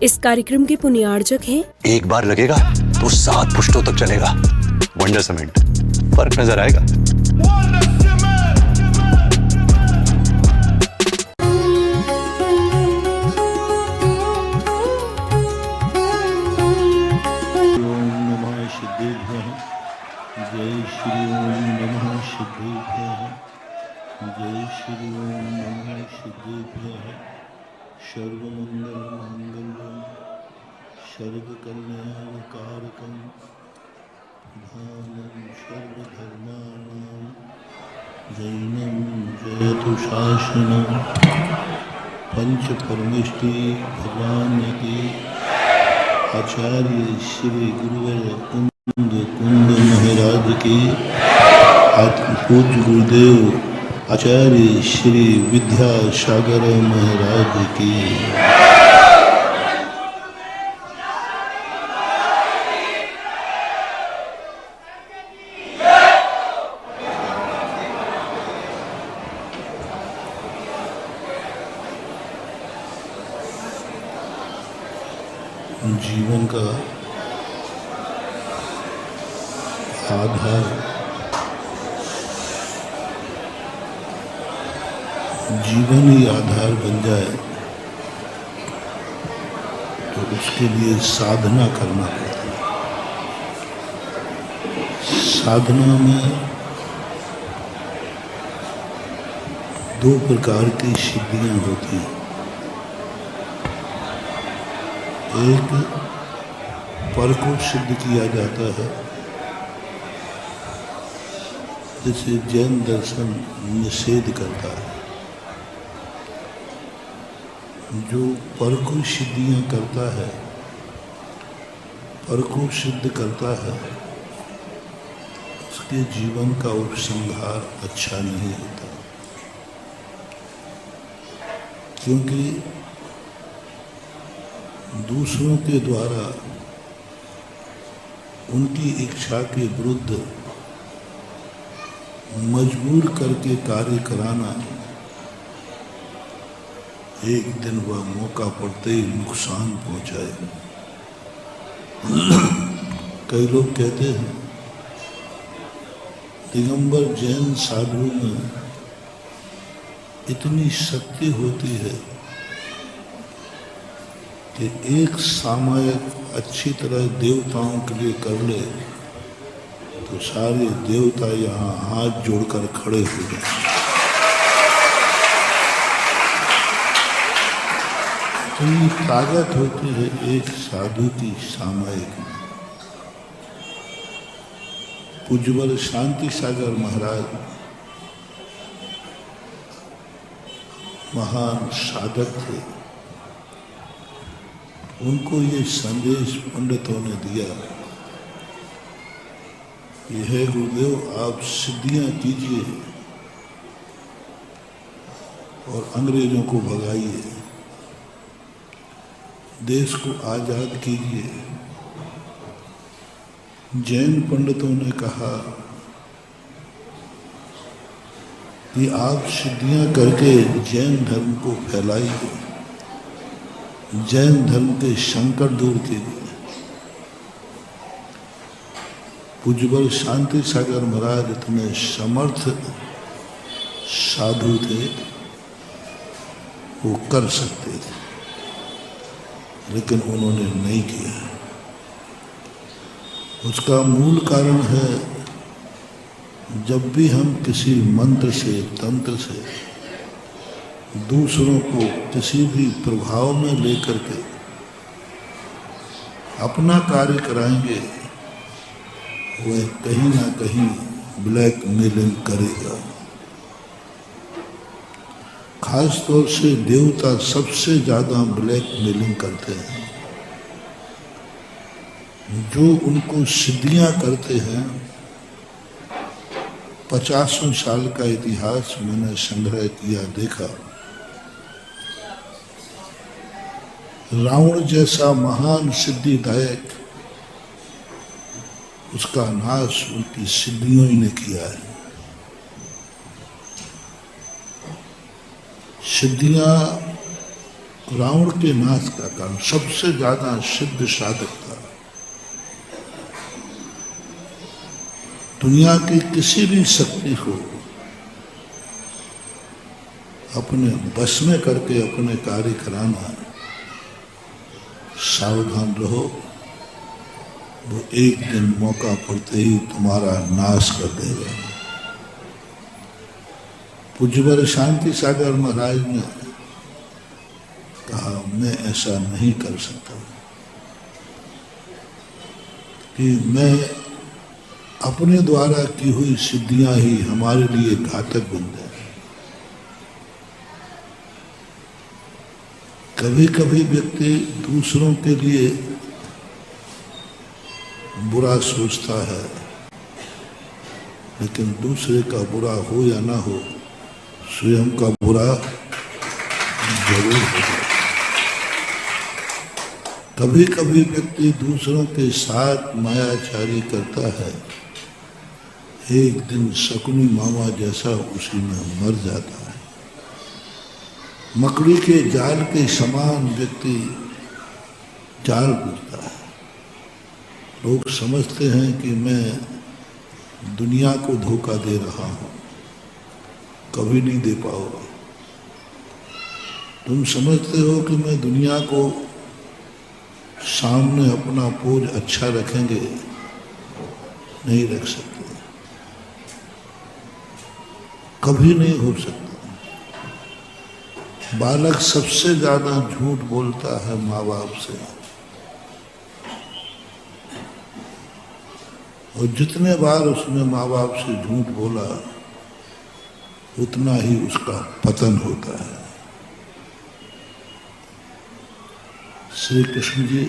इस कार्यक्रम के पुण्यार्जक हैं एक बार लगेगा तो 7 पुश्तों तक चलेगा। वंडर सीमेंट, फर्क नजर आएगा। जय श्री ओम नमः सिद्धेभ्यः। जय श्री ओम नमः सिद्धेभ्यः। सर्वमंगलमांगल्यं सर्वकल्याणकारकं प्रधानं सर्वधर्माणां जैनं जयतु शासनं पंचपरमेष्टि भगवान की आचार्य श्री गुरुवर कुंद महाराज की पूज्य गुरुदेव आचार्य श्री विद्यासागर महाराज की। जीवन का आधार जीवन ही आधार बन जाए तो उसके लिए साधना करना पड़ता है। साधना में 2 प्रकार की सिद्धियां होती हैं। एक पर को सिद्ध किया जाता है, जिसे जैन दर्शन निषेध करता है। जो पर को सिद्धियां करता है, पर को सिद्ध करता है, उसके जीवन का उपसंहार अच्छा नहीं होता, क्योंकि दूसरों के द्वारा उनकी इच्छा के विरुद्ध मजबूर करके कार्य कराना एक दिन वह मौका पड़ते ही नुकसान पहुंचाए। कई लोग कहते हैं दिगंबर जैन साधु में इतनी शक्ति होती है कि एक सामायिक अच्छी तरह देवताओं के लिए कर ले तो सारे देवता यहाँ हाथ जोड़कर खड़े हो जाए। इतनी ताकत होती है एक साधु की सामायिक में। पूज्यवर शांति सागर महाराज महान साधक थे। उनको ये संदेश पंडितों ने दिया, यह गुरुदेव आप सिद्धियां कीजिए और अंग्रेजों को भगाइए, देश को आजाद कीजिए। जैन पंडितों ने कहा कि आप सिद्धियां करके जैन धर्म को फैलाइए, जैन धर्म के संकट दूर कीजिए। पूज्यवर शांति सागर महाराज इतने समर्थ साधु थे, वो कर सकते थे, लेकिन उन्होंने नहीं किया। उसका मूल कारण है, जब भी हम किसी मंत्र से तंत्र से दूसरों को किसी भी प्रभाव में लेकर के अपना कार्य कराएंगे, वह कहीं ना कहीं ब्लैकमेलिंग करेगा। खास तौर से देवता सबसे ज्यादा ब्लैकमेलिंग करते हैं। जो उनको सिद्धियां करते हैं, 50 साल का इतिहास मैंने संग्रह किया, देखा। रावण जैसा महान सिद्धिदायक, उसका नाश उनकी सिद्धियों ही ने किया है। सिद्धियां रावण के नाश का कारण सबसे ज्यादा सिद्ध साधक था। दुनिया की किसी भी शक्ति को अपने बस में करके अपने कार्य कराना, सावधान रहो, वो एक दिन मौका पड़ते ही तुम्हारा नाश कर देगा। पूज्यवर शांति सागर महाराज ने कहा, मैं ऐसा नहीं कर सकता कि मैं अपने द्वारा की हुई सिद्धियां ही हमारे लिए घातक बन जाए। कभी कभी व्यक्ति दूसरों के लिए बुरा सोचता है, लेकिन दूसरे का बुरा हो या ना हो, स्वयं का बुरा जरूर होगा। कभी कभी व्यक्ति दूसरों के साथ मायाचारी करता है, एक दिन शकुनी मामा जैसा उसी में मर जाता है। मकड़ी के जाल के समान व्यक्ति जाल बुझता है। लोग समझते हैं कि मैं दुनिया को धोखा दे रहा हूं, कभी नहीं दे पाओगे। तुम समझते हो कि मैं दुनिया को सामने अपना पोज अच्छा रखेंगे, नहीं रख सकते, कभी नहीं हो सकता। बालक सबसे ज्यादा झूठ बोलता है माँ बाप से, और जितने बार उसने माँ बाप से झूठ बोला उतना ही उसका पतन होता है। श्री कृष्ण जी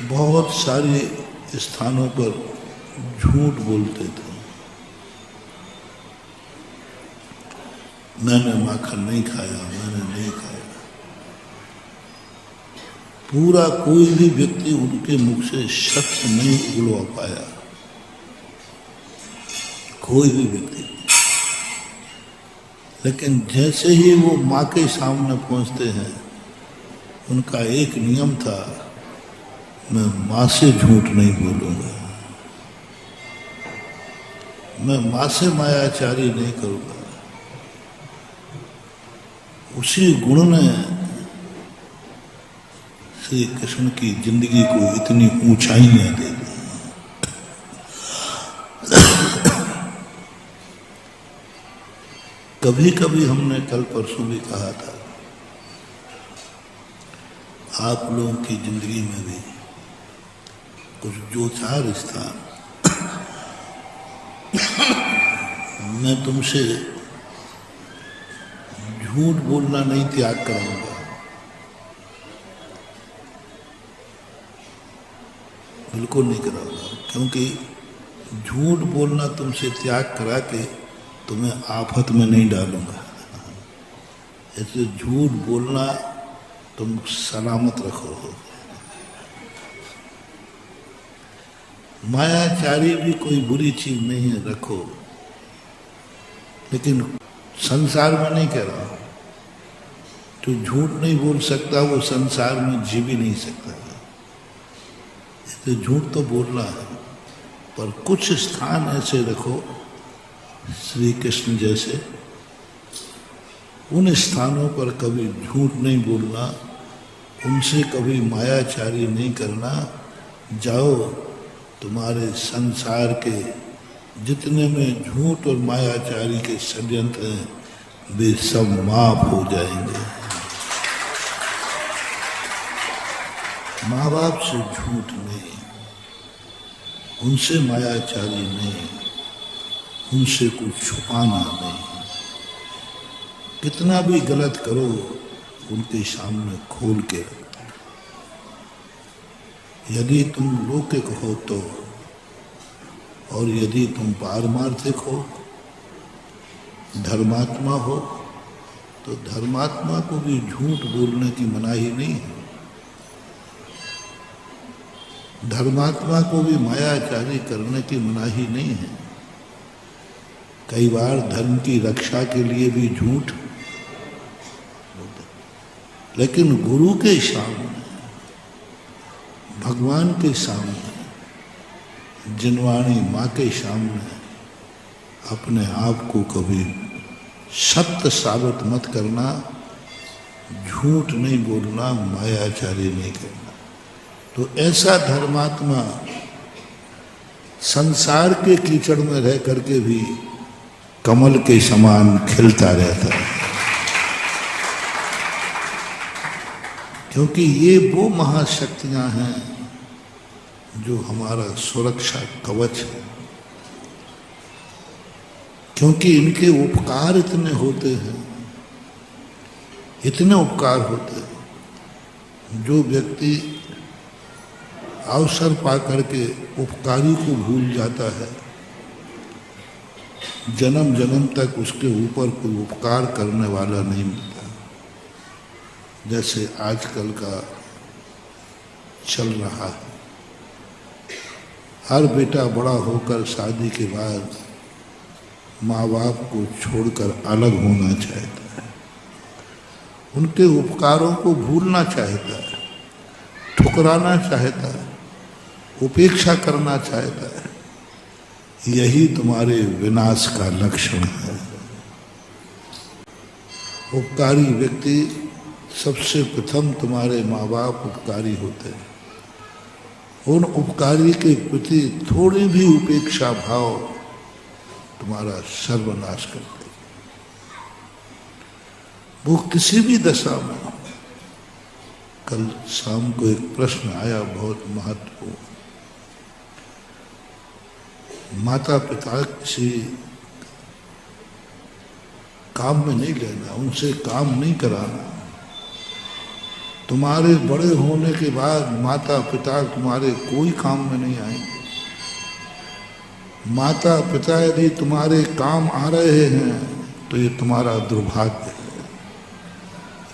बहुत सारे स्थानों पर झूठ बोलते थे। मैंने माखन नहीं खाया, मैंने नहीं खाया। पूरा कोई भी व्यक्ति उनके मुख से सत्य नहीं उगलवा पाया, कोई भी व्यक्ति। लेकिन जैसे ही वो माँ के सामने पहुंचते हैं, उनका एक नियम था, मैं माँ से झूठ नहीं बोलूंगा, मैं माँ से मायाचारी नहीं करूंगा। उसी गुण ने श्री कृष्ण की जिंदगी को इतनी ऊंचाइयां दे दी। कभी कभी हमने कल परसों भी कहा था, आप लोगों की जिंदगी में भी कुछ दो चार स्थान मैं तुमसे झूठ बोलना नहीं त्याग कराऊंगा, बिल्कुल नहीं कराऊंगा, क्योंकि झूठ बोलना तुमसे त्याग करा के तुम्हें आफत में नहीं डालूंगा। ऐसे झूठ बोलना तुम सलामत रखो। मायाचारी भी कोई बुरी चीज नहीं है, रखो, लेकिन संसार में नहीं कह रहा। जो झूठ नहीं बोल सकता वो संसार में जी भी नहीं सकता। तो झूठ तो बोलना है, पर कुछ स्थान ऐसे रखो श्री कृष्ण जैसे, उन स्थानों पर कभी झूठ नहीं बोलना, उनसे कभी मायाचारी नहीं करना। जाओ, तुम्हारे संसार के जितने में झूठ और मायाचारी के षड्यंत्र हैं, वे सब माफ हो जाएंगे। माँ बाप से झूठ नहीं, उनसे मायाचारी नहीं, उनसे कुछ छुपाना नहीं। कितना भी गलत करो, उनके सामने खोल के रखो। यदि तुम लौकिक हो तो, और यदि तुम पारमार्थिक हो, धर्मात्मा हो, तो धर्मात्मा को भी झूठ बोलने की मनाही नहीं है। धर्मात्मा को भी मायाचारी करने की मनाही नहीं है। कई बार धर्म की रक्षा के लिए भी झूठ लेकिन गुरु के सामने, भगवान के सामने, जिनवाणी माँ के सामने अपने आप को कभी सत्य साबित मत करना, झूठ नहीं बोलना, मायाचारी नहीं करना। तो ऐसा धर्मात्मा संसार के कीचड़ में रह करके भी कमल के समान खिलता रहता है, क्योंकि ये वो महाशक्तियां हैं जो हमारा सुरक्षा कवच है। क्योंकि इनके उपकार इतने होते हैं, इतने उपकार होते हैं, जो व्यक्ति अवसर पा करके उपकारी को भूल जाता है, जन्म जन्म तक उसके ऊपर कोई उपकार करने वाला नहीं मिलता। जैसे आजकल का चल रहा है, हर बेटा बड़ा होकर शादी के बाद माँ बाप को छोड़कर अलग होना चाहता है, उनके उपकारों को भूलना चाहता है, ठुकराना चाहता है, उपेक्षा करना चाहता है। यही तुम्हारे विनाश का लक्षण है। उपकारी व्यक्ति सबसे प्रथम तुम्हारे माँ बाप उपकारी होते हैं। उन उपकारी के प्रति थोड़ी भी उपेक्षा भाव तुम्हारा सर्वनाश करते। वो किसी भी दशा में। कल शाम को एक प्रश्न आया बहुत महत्वपूर्ण। माता पिता किसी काम में नहीं लेना, उनसे काम नहीं कराना। तुम्हारे बड़े होने के बाद माता पिता तुम्हारे कोई काम में नहीं आएंगे। माता पिता यदि तुम्हारे काम आ रहे हैं तो ये तुम्हारा दुर्भाग्य है।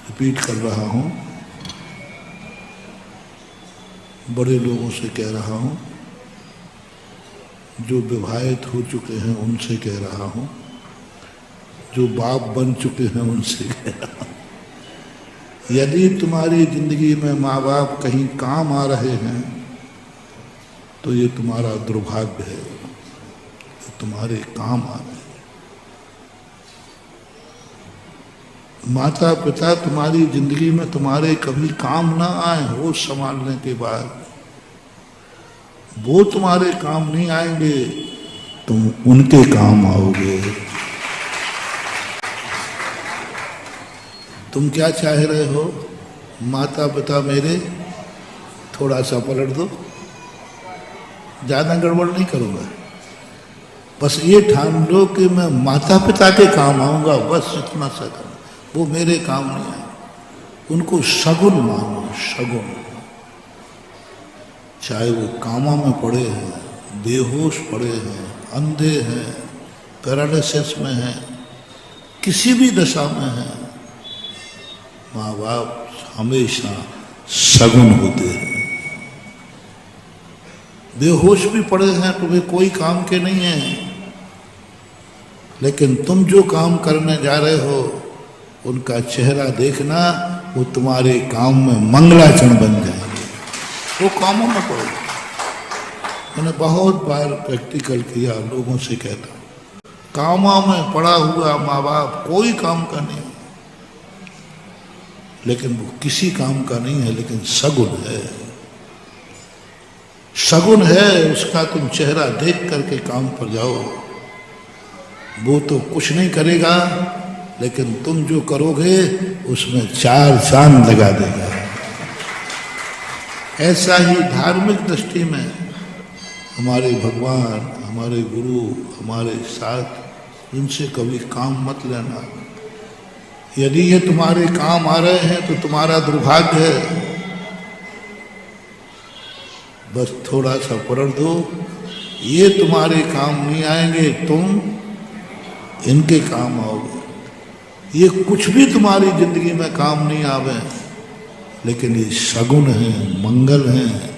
रिपीट कर रहा हूं, बड़े लोगों से कह रहा हूं, जो विवाहित हो चुके हैं उनसे कह रहा हूं, जो बाप बन चुके हैं उनसे कह रहा हूं। यदि तुम्हारी जिंदगी में माँ बाप कहीं काम आ रहे हैं तो ये तुम्हारा दुर्भाग्य है, ये तुम्हारे काम आ रहे हैं। माता पिता तुम्हारी जिंदगी में तुम्हारे कभी काम ना आए, होश संभालने के बाद वो तुम्हारे काम नहीं आएंगे, तुम उनके काम आओगे। तुम क्या चाह रहे हो? माता पिता मेरे थोड़ा सा पलट दो, ज्यादा गड़बड़ नहीं करूंगा, बस ये ठान लो कि मैं माता पिता के काम आऊंगा, बस इतना सा करो, वो मेरे काम नहीं आए। उनको शगुन मानो, शगुन। चाहे वो कामा में पड़े हैं, बेहोश पड़े हैं, अंधे हैं, पैरालिसिस में हैं, किसी भी दशा में हैं, माँ बाप हमेशा शगुन होते हैं। बेहोश भी पड़े हैं तो वे कोई काम के नहीं हैं, लेकिन तुम जो काम करने जा रहे हो उनका चेहरा देखना, वो तुम्हारे काम में मंगलाचरण बन जाएंगे। वो कामों में पड़ो। मैंने बहुत बार प्रैक्टिकल किया, लोगों से कहता हूँ, कामों में पड़ा हुआ माँ बाप कोई काम का नहीं, लेकिन वो किसी काम का नहीं है, लेकिन सगुन है। सगुन है उसका, तुम चेहरा देख करके काम पर जाओ। वो तो कुछ नहीं करेगा, लेकिन तुम जो करोगे उसमें चार चांद लगा देगा। ऐसा ही धार्मिक दृष्टि में हमारे भगवान, हमारे गुरु हमारे साथ, इनसे कभी काम मत लेना। यदि ये तुम्हारे काम आ रहे हैं तो तुम्हारा दुर्भाग्य है, बस थोड़ा सा पलट दो। ये तुम्हारे काम नहीं आएंगे, तुम इनके काम आओगे। ये कुछ भी तुम्हारी जिंदगी में काम नहीं आवे, लेकिन ये शगुन है, मंगल हैं।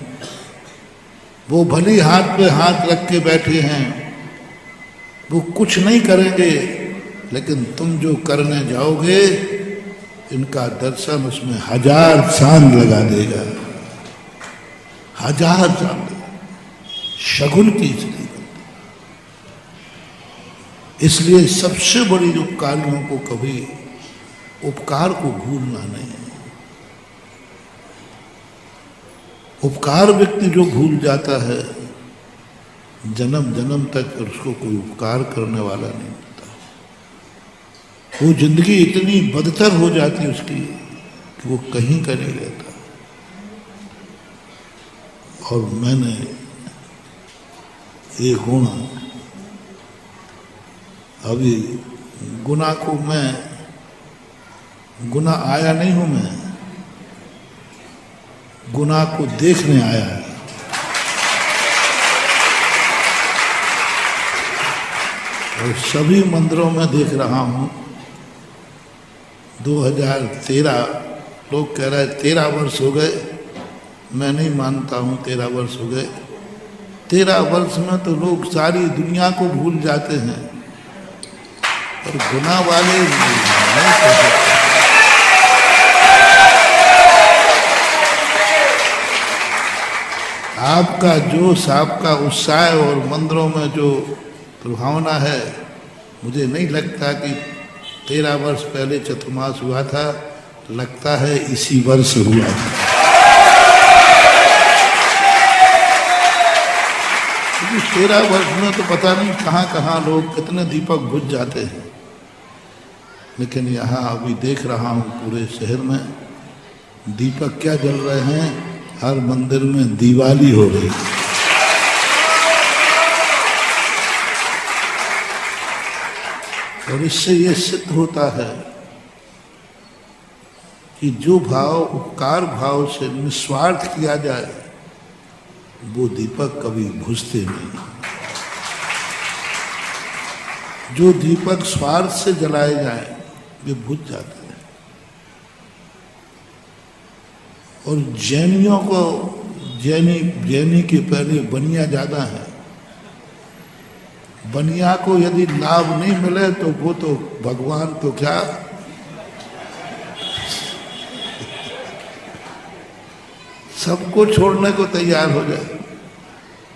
वो भली हाथ पे हाथ रख के बैठे हैं, वो कुछ नहीं करेंगे, लेकिन तुम जो करने जाओगे इनका दर्शन उसमें 1000 चांद लगा देगा, 1000 चांद। शगुन की स्त्री बनती। इसलिए सबसे बड़ी उपकारियों को कभी उपकार को भूलना नहीं है। उपकार व्यक्ति जो भूल जाता है, जन्म जन्म तक उसको कोई उपकार करने वाला नहीं मिलता। वो जिंदगी इतनी बदतर हो जाती है उसकी कि वो कहीं का नहीं रहता। और मैंने ये गुण, अभी गुनाह को मैं, गुनाह आया नहीं हूं मैं, गुनाह को देखने आया है। और सभी मंदिरों में देख रहा हूं। 2013, लोग कह रहे हैं 13 वर्ष हो गए, मैं नहीं मानता हूं 13 वर्ष हो गए। 13 वर्ष में तो लोग सारी दुनिया को भूल जाते हैं, और गुनाह वाले नहीं कर सकते। आपका जोश, आपका उत्साह और मंदिरों में जो प्रभावना है, मुझे नहीं लगता कि 13 वर्ष पहले चतुर्मास हुआ था, लगता है इसी वर्ष हुआ था। क्योंकि 13 वर्ष में तो पता नहीं कहाँ कहाँ लोग कितने दीपक बुझ जाते हैं। लेकिन यहाँ अभी देख रहा हूँ पूरे शहर में दीपक क्या जल रहे हैं, हर मंदिर में दिवाली हो रही है। और इससे ये सिद्ध होता है कि जो भाव उपकार भाव से निस्वार्थ किया जाए, वो दीपक कभी बुझते नहीं। जो दीपक स्वार्थ से जलाए जाए, वे बुझ जाते हैं। और जैनियों को, जैनी के पहले बनिया ज्यादा है। बनिया को यदि लाभ नहीं मिले तो वो तो भगवान तो क्या, सबको छोड़ने को तैयार हो जाए।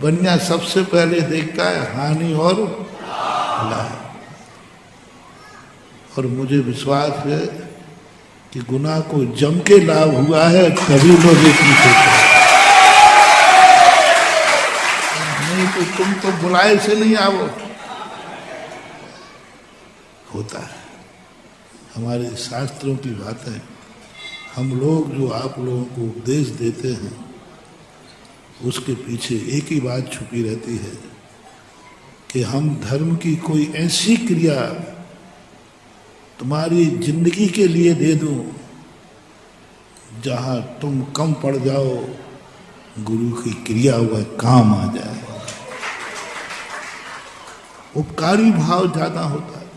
बनिया सबसे पहले देखता है हानि और लाभ। और मुझे विश्वास है कि गुनाह को जम के लाभ हुआ है, तभी लोग इतनी सोचते हैं। नहीं तो तुम तो बुलाए से नहीं आओ। होता है हमारे शास्त्रों की बातें, हम लोग जो आप लोगों को उपदेश देते हैं, उसके पीछे एक ही बात छुपी रहती है कि हम धर्म की कोई ऐसी क्रिया तुम्हारी जिंदगी के लिए दे दूं जहां तुम कम पड़ जाओ, गुरु की क्रिया वह काम आ जाए। उपकारी भाव ज्यादा होता है।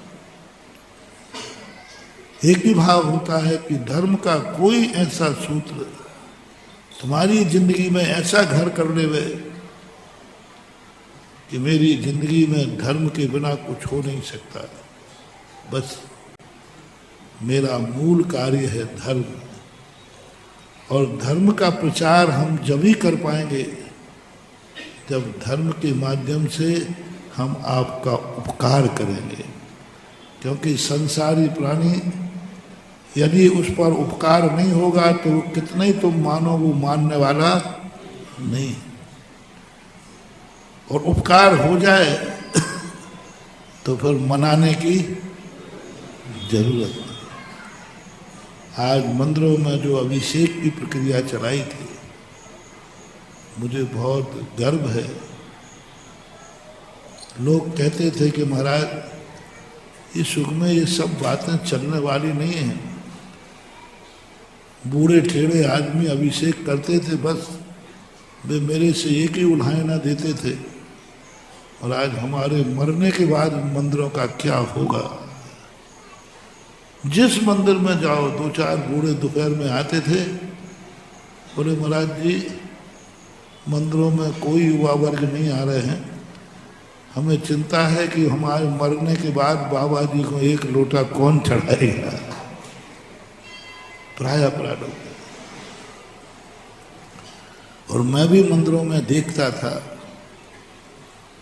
एक ही भाव होता है कि धर्म का कोई ऐसा सूत्र तुम्हारी जिंदगी में ऐसा घर कर लेवे कि मेरी जिंदगी में धर्म के बिना कुछ हो नहीं सकता। बस मेरा मूल कार्य है धर्म, और धर्म का प्रचार हम जब ही कर पाएंगे जब धर्म के माध्यम से हम आपका उपकार करेंगे। क्योंकि संसारी प्राणी यदि उस पर उपकार नहीं होगा तो कितने ही तुम मानो, वो मानने वाला नहीं। और उपकार हो जाए तो फिर मनाने की जरूरत नहीं। आज मंदिरों में जो अभिषेक की प्रक्रिया चलाई थी, मुझे बहुत गर्व है। लोग कहते थे कि महाराज इस युग में ये सब बातें चलने वाली नहीं हैं। बूढ़े ठेड़े आदमी अभिषेक करते थे, बस वे मेरे से एक ही उल्हायना देते थे। और आज हमारे मरने के बाद मंदिरों का क्या होगा। जिस मंदिर में जाओ, 2-4 बूढ़े दोपहर में आते थे, बोले महाराज जी मंदिरों में कोई युवा वर्ग नहीं आ रहे हैं, हमें चिंता है कि हमारे मरने के बाद बाबा जी को एक लोटा कौन चढ़ाएगा। प्राय अपराध हो गए। और मैं भी मंदिरों में देखता था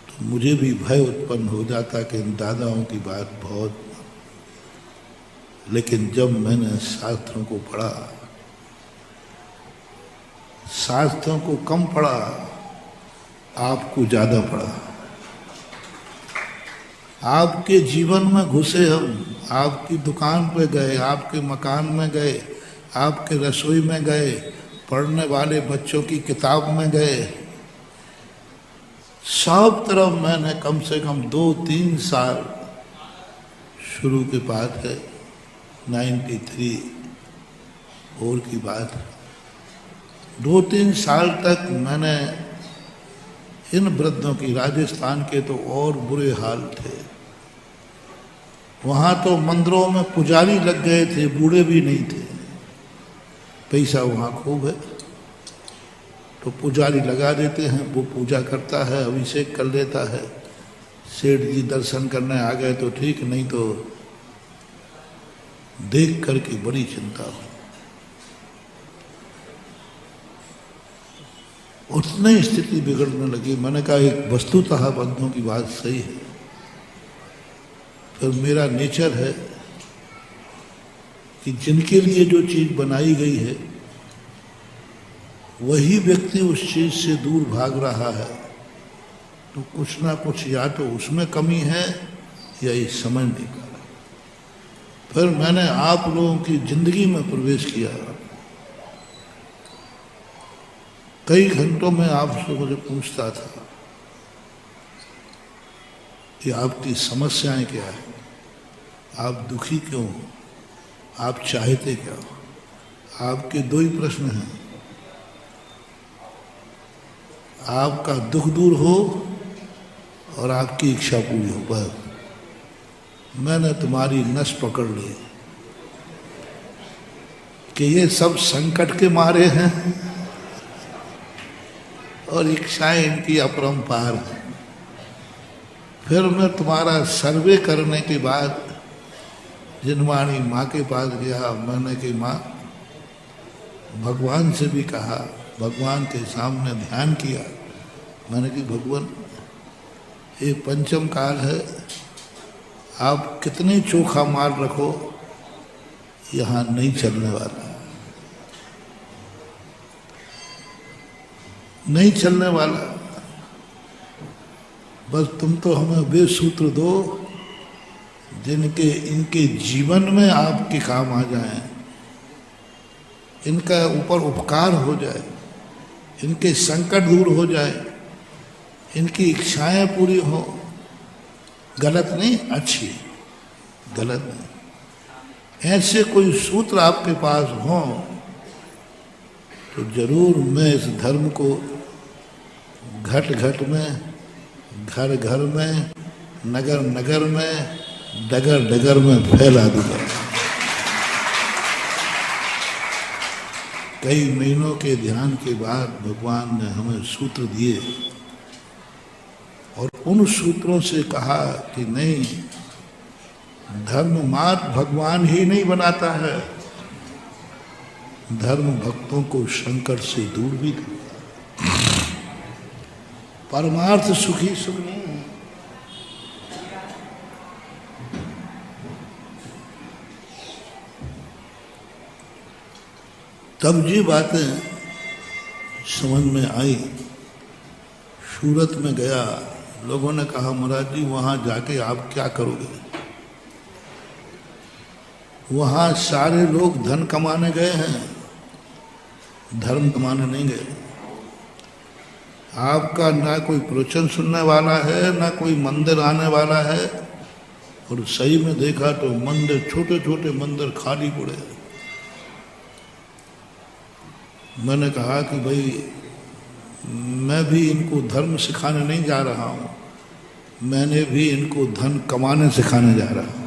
तो मुझे भी भय उत्पन्न हो जाता कि इन दादाओं की बात बहुत। लेकिन जब मैंने शास्त्रों को पढ़ा, शास्त्रों को कम पढ़ा, आपको ज्यादा पढ़ा, आपके जीवन में घुसे हम, आपकी दुकान पे गए, आपके मकान में गए, आपके रसोई में गए, पढ़ने वाले बच्चों की किताब में गए, सब तरफ मैंने कम से कम 2-3 साल, शुरू की बात है 93 और की बात, 2-3 साल तक मैंने इन वृद्धों की, राजस्थान के तो और बुरे हाल थे, वहाँ तो मंदिरों में पुजारी लग गए थे, बूढ़े भी नहीं थे, पैसा वहाँ खूब है तो पुजारी लगा देते हैं, वो पूजा करता है, अभिषेक कर लेता है, सेठ जी दर्शन करने आ गए तो ठीक, नहीं तो देख करके बड़ी चिंता हुई। उतनी स्थिति बिगड़ने लगी। मैंने कहा एक वस्तुतः बंधुओं की बात सही है, फिर मेरा नेचर है कि जिनके लिए जो चीज बनाई गई है वही व्यक्ति उस चीज से दूर भाग रहा है तो कुछ ना कुछ या तो उसमें कमी है या ये समझ नहीं पा रहा। फिर मैंने आप लोगों की जिंदगी में प्रवेश किया, कई घंटों में आपसे मुझे पूछता था कि आपकी समस्याएं क्या है, आप दुखी क्यों हो, आप चाहते क्या हो। आपके 2 ही प्रश्न हैं, आपका दुख दूर हो और आपकी इच्छा पूरी हो, बस। मैंने तुम्हारी नस पकड़ ली कि ये सब संकट के मारे हैं और इच्छाएं इनकी अपरंपार है। फिर मैं तुम्हारा सर्वे करने के बाद जिनवाणी माँ के पास गया। मैंने कि माँ, भगवान से भी कहा, भगवान के सामने ध्यान किया। मैंने कि भगवान, ये पंचम काल है, आप कितने चोखा मार रखो, यहाँ नहीं चलने वाला, नहीं चलने वाला। बस तुम तो हमें वे सूत्र दो जिनके इनके जीवन में आपके काम आ जाएं, इनका ऊपर उपकार हो जाए, इनके संकट दूर हो जाए, इनकी इच्छाएं पूरी हो। गलत नहीं, अच्छी, गलत नहीं। ऐसे कोई सूत्र आपके पास हो तो जरूर मैं इस धर्म को घट घट में, घर घर में, नगर नगर में, डगर डगर में फैला दूंगा। कई महीनों के ध्यान के बाद भगवान ने हमें सूत्र दिए और उन सूत्रों से कहा कि नहीं, धर्म मात्र भगवान ही नहीं बनाता है, धर्म भक्तों को संकट से दूर भी करता है। परमार्थ सुखी सुख नहीं है। तब ये बातें समझ में आई। सूरत में गया, लोगों ने कहा महाराज जी वहाँ जाके आप क्या करोगे। वहाँ सारे लोग धन कमाने गए हैं, धर्म कमाने नहीं गए। आपका ना कोई प्रवचन सुनने वाला है, ना कोई मंदिर आने वाला है। और सही में देखा तो मंदिर, छोटे छोटे मंदिर खाली पड़े। मैंने कहा कि भाई मैं भी इनको धर्म सिखाने नहीं जा रहा हूँ, मैंने भी इनको धन कमाने सिखाने जा रहा हूँ।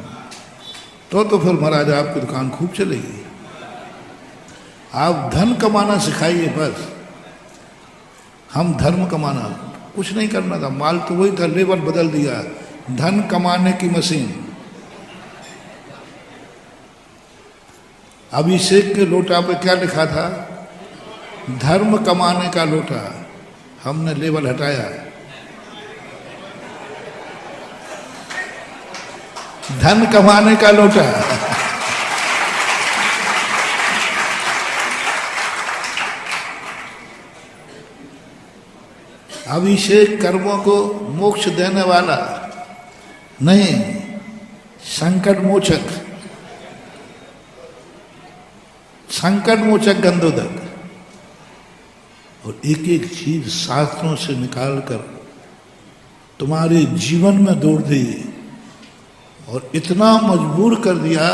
तो फिर महाराज आपकी दुकान खूब चलेगी। आप धन कमाना सिखाइए बस, हम धर्म कमाना कुछ नहीं करना था। माल तो वही था, लेबर बदल दिया, धन कमाने की मशीन। अभिषेक के लोटा पे क्या लिखा था? धर्म कमाने का लोटा। हमने लेबल हटाया, धन कमाने का लोटा। अभिषेक कर्मों को मोक्ष देने वाला नहीं, संकट मोचक, संकट मोचक गंधोदक। और एक एक चीज शास्त्रों से निकालकर तुम्हारे जीवन में दौड़ दी और इतना मजबूर कर दिया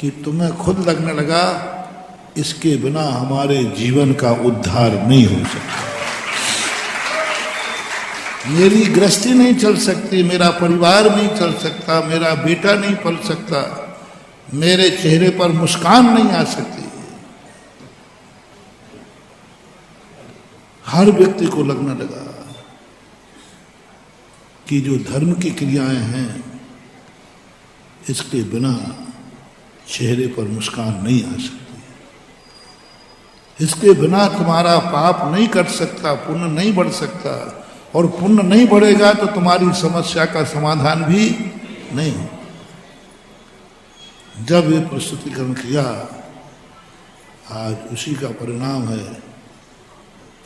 कि तुम्हें खुद लगने लगा इसके बिना हमारे जीवन का उद्धार नहीं हो सकता। मेरी गृहस्थी नहीं चल सकती, मेरा परिवार नहीं चल सकता, मेरा बेटा नहीं पल सकता, मेरे चेहरे पर मुस्कान नहीं आ सकती। हर व्यक्ति को लगने लगा कि जो धर्म की क्रियाएं हैं इसके बिना चेहरे पर मुस्कान नहीं आ सकती, इसके बिना तुम्हारा पाप नहीं कट सकता, पुण्य नहीं बढ़ सकता, और पुण्य नहीं बढ़ेगा तो तुम्हारी समस्या का समाधान भी नहीं। जब ये प्रस्तुतिकरण किया, आज उसी का परिणाम है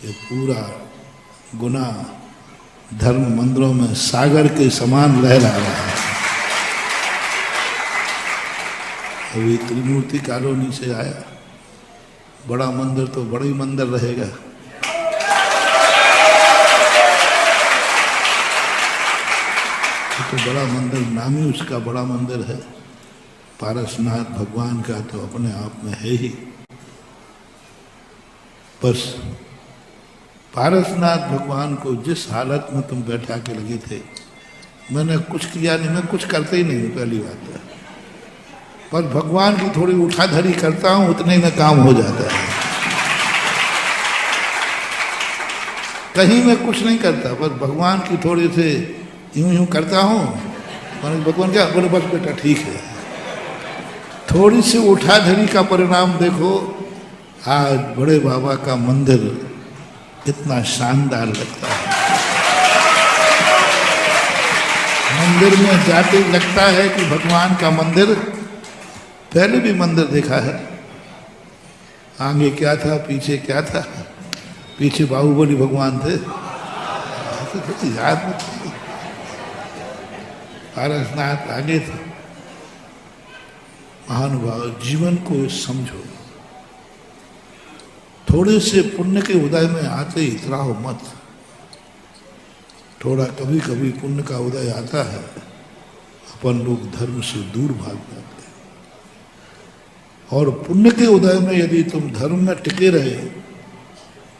कि पूरा गुना धर्म मंदिरों में सागर के समान लहरा रहा है। अभी त्रिमूर्ति कॉलोनी से आया, बड़ा मंदिर तो बड़ा ही मंदिर रहेगा। तो बड़ा मंदिर नाम ही उसका बड़ा मंदिर है। पारसनाथ भगवान का तो अपने आप में है ही। बस पारसनाथ भगवान को जिस हालत में तुम बैठा के लगे थे, मैंने कुछ किया नहीं, मैं कुछ करते ही नहीं, पहली बात है। पर भगवान की थोड़ी उठाधरी करता हूं, उतने में काम हो जाता है। कहीं मैं कुछ नहीं करता, पर भगवान की थोड़ी से यूं यूं करता हूं। मैंने भगवान क्या बोले, बस बेटा ठीक है। थोड़ी सी उठाधरी का परिणाम देखो। आज बड़े बाबा का मंदिर कितना शानदार लगता है। मंदिर में जाते लगता है कि भगवान का मंदिर। पहले भी मंदिर देखा है, आगे क्या था पीछे क्या था। पीछे बाहुबली भगवान थे, तो याद नहीं। पारसनाथ आगे थे। महानुभाव, जीवन को समझो। थोड़े से पुण्य के उदय में आते इतराओ मत। थोड़ा कभी कभी पुण्य का उदय आता है, अपन लोग धर्म से दूर भाग जाते हैं। और पुण्य के उदय में यदि तुम धर्म में टिके रहे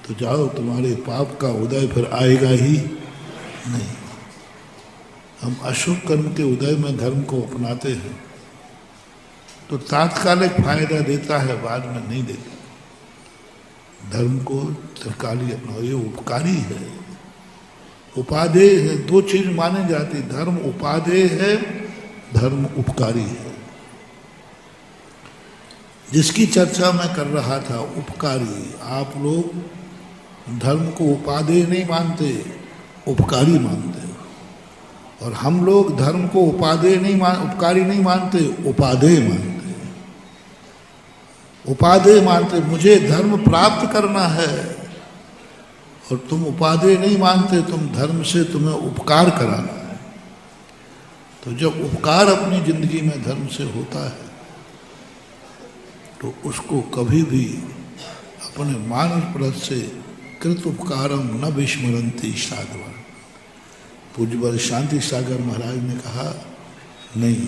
तो जाओ, तुम्हारे पाप का उदय फिर आएगा ही नहीं। हम अशुभ कर्म के उदय में धर्म को अपनाते हैं तो तात्कालिक फायदा देता है, बाद में नहीं देता। धर्म को तत्काली अपनाओ, ये उपकारी है। उपादेय है, दो चीज मानी जाती, धर्म उपादेय है, धर्म उपकारी है। जिसकी चर्चा मैं कर रहा था, उपकारी। आप लोग धर्म को उपादेय नहीं मानते, उपकारी मानते हो। और हम लोग धर्म को उपादेय नहीं उपकारी नहीं मानते, उपादेय मानते। उपादेय मानते, मुझे धर्म प्राप्त करना है। और तुम उपादेय नहीं मानते, तुम धर्म से तुम्हें उपकार कराना है। तो जब उपकार अपनी जिंदगी में धर्म से होता है तो उसको कभी भी अपने मानव प्रद से कृत उपकारम न विस्मरंती साधवा। पूज्य शांति सागर महाराज ने कहा, नहीं,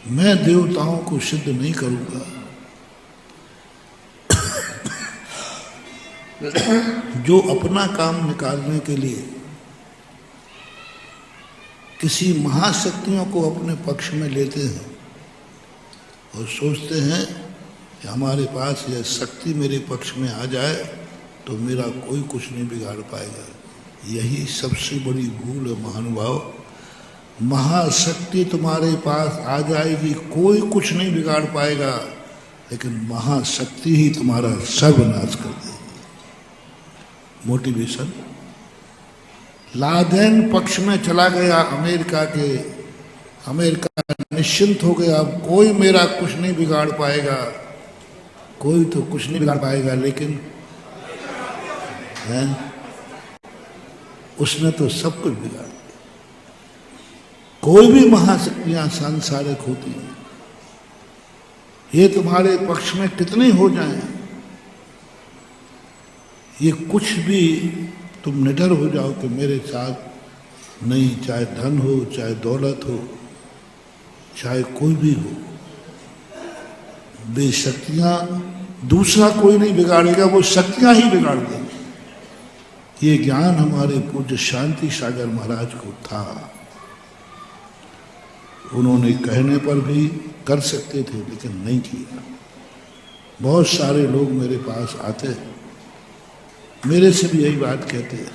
मैं देवताओं को सिद्ध नहीं करूंगा। जो अपना काम निकालने के लिए किसी महाशक्तियों को अपने पक्ष में लेते हैं और सोचते हैं कि हमारे पास यह शक्ति मेरे पक्ष में आ जाए तो मेरा कोई कुछ नहीं बिगाड़ पाएगा। यही सबसे बड़ी भूल है महानुभाव। महाशक्ति तुम्हारे पास आ जाएगी, कोई कुछ नहीं बिगाड़ पाएगा, लेकिन महाशक्ति ही तुम्हारा सर्वनाश कर देगी। मोटिवेशन। लादेन पक्ष में चला गया अमेरिका के, अमेरिका निश्चिंत हो गया, अब कोई मेरा कुछ नहीं बिगाड़ पाएगा, कोई तो कुछ नहीं बिगाड़ पाएगा, लेकिन है उसने तो सब कुछ बिगाड़ दिया। कोई भी महाशक्तियां सांसारिक होती हैं, ये तुम्हारे पक्ष में कितनी हो जाएं, ये कुछ भी तुम निडर हो जाओ कि मेरे साथ नहीं, चाहे धन हो, चाहे दौलत हो, चाहे कोई भी हो, बेशक्तियां दूसरा कोई नहीं बिगाड़ेगा, वो शक्तियां ही बिगाड़ देंगी। ये ज्ञान हमारे पूज्य शांति सागर महाराज को था। उन्होंने कहने पर भी कर सकते थे, लेकिन नहीं किया। बहुत सारे लोग मेरे पास आते हैं, मेरे से भी यही बात कहते हैं,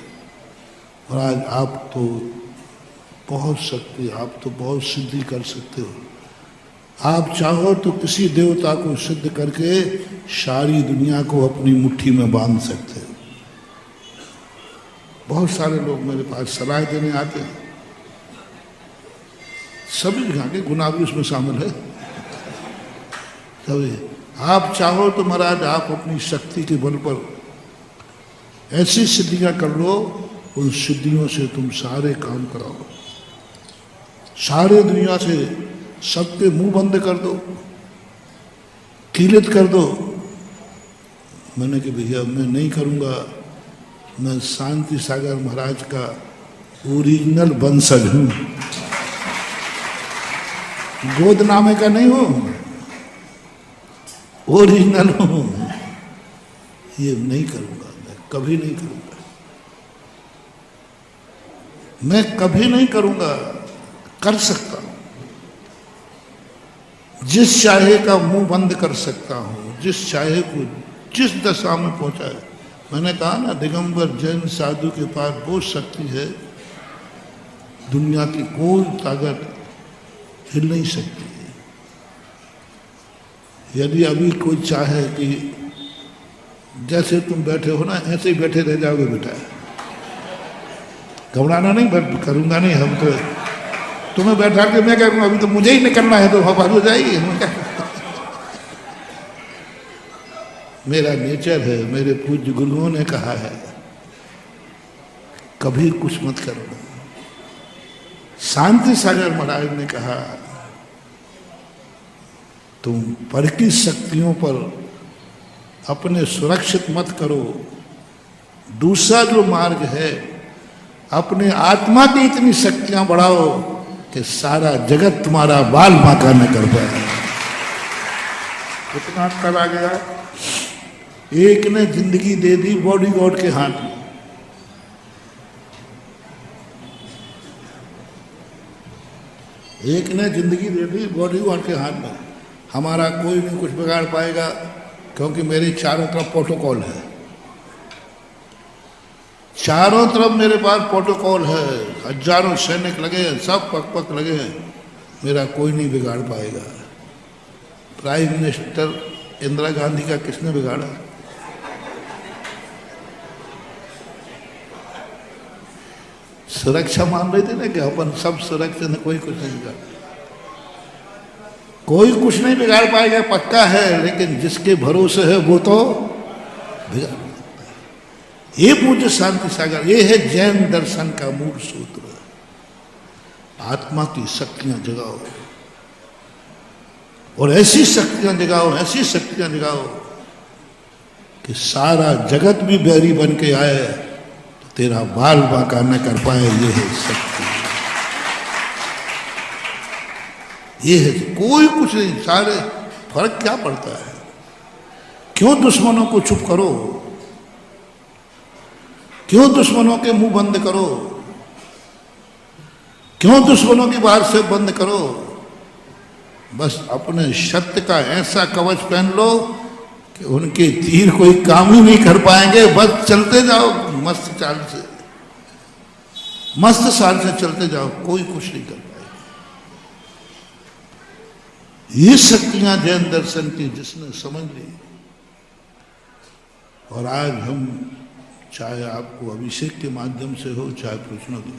और आज आप तो बहुत शक्ति, आप तो बहुत सिद्धि कर सकते हो, आप चाहो तो किसी देवता को सिद्ध करके सारी दुनिया को अपनी मुट्ठी में बांध सकते हो। बहुत सारे लोग मेरे पास सलाह देने आते हैं, सभी जगह के गुनाह भी उसमें शामिल है। सभी आप चाहो तो महाराज आप अपनी शक्ति के बल पर ऐसी सिद्धियां कर लो, उन सिद्धियों से तुम सारे काम कराओ, सारे दुनिया से सबके मुंह बंद कर दो, कीलित कर दो। मैंने कि भैया मैं नहीं करूंगा, मैं शांति सागर महाराज का ओरिजिनल वंशज हूं, गोदनामे का नहीं हूं, ओरिजिनल हूं, ये नहीं करूंगा, मैं कभी नहीं करूंगा, मैं कभी नहीं करूंगा। कर सकता हूं, जिस चाहे का मुंह बंद कर सकता हूं, जिस चाहे को जिस दशा में पहुंचाए। मैंने कहा ना, दिगंबर जैन साधु के पास वो शक्ति है, दुनिया की कोई ताकत हिल नहीं सकती है। यदि अभी कोई चाहे कि जैसे तुम बैठे हो ना, ऐसे ही बैठे रह जाओगे बेटा, घबराना नहीं, करूंगा नहीं, हम तो तुम्हें बैठा के मैं करूंगा, अभी तो मुझे ही निकलना है, तो हवा हो जाएगी। मेरा नेचर है, मेरे पूज्य गुरुओं ने कहा है, कभी कुछ मत करो। शांति सागर महाराज ने कहा, तुम पर की शक्तियों पर अपने सुरक्षित मत करो। दूसरा जो मार्ग है, अपने आत्मा की इतनी शक्तियां बढ़ाओ कि सारा जगत तुम्हारा बाल बांका न कर पाए। कितना अंतर आ गया। एक ने जिंदगी दे दी बॉडी गार्ड के हाथ में, एक ने जिंदगी दे दी बॉडी गार्ड के हाथ में। हमारा कोई नहीं कुछ बिगाड़ पाएगा, क्योंकि मेरे चारों तरफ प्रोटोकॉल है, चारों तरफ मेरे पास प्रोटोकॉल है, हजारों सैनिक लगे हैं, सब पक पक लगे हैं, मेरा कोई नहीं बिगाड़ पाएगा। प्राइम मिनिस्टर इंदिरा गांधी का किसने बिगाड़ा? सुरक्षा मान रहे थे ना कि अपन सब सुरक्षित है, कोई कुछ नहीं बिगाड़, कोई कुछ नहीं बिगाड़ पाएगा, पक्का है। लेकिन जिसके भरोसे है वो तो बिगाड़। ये पूज्य शांति सागर, ये है जैन दर्शन का मूल सूत्र। आत्मा की शक्तियां जगाओ, और ऐसी शक्तियां जगाओ, ऐसी शक्तियां जगाओ कि सारा जगत भी बैरी बन के आए तो तेरा बाल बांका न कर पाए। ये है शक्ति, ये है, कोई कुछ नहीं। सारे फर्क क्या पड़ता है? क्यों दुश्मनों को चुप करो, क्यों दुश्मनों के मुंह बंद करो, क्यों दुश्मनों की बात से बंद करो? बस अपने सत्य का ऐसा कवच पहन लो कि उनके तीर कोई काम ही नहीं कर पाएंगे। बस चलते जाओ मस्त चाल से, मस्त चाल से चलते जाओ, कोई कुछ नहीं कर पाएगा। ये शक्तियां जैन दर्शन की जिसने समझ ली। और आज हम चाहे आपको अभिषेक के माध्यम से हो चाहे प्रश्नों के,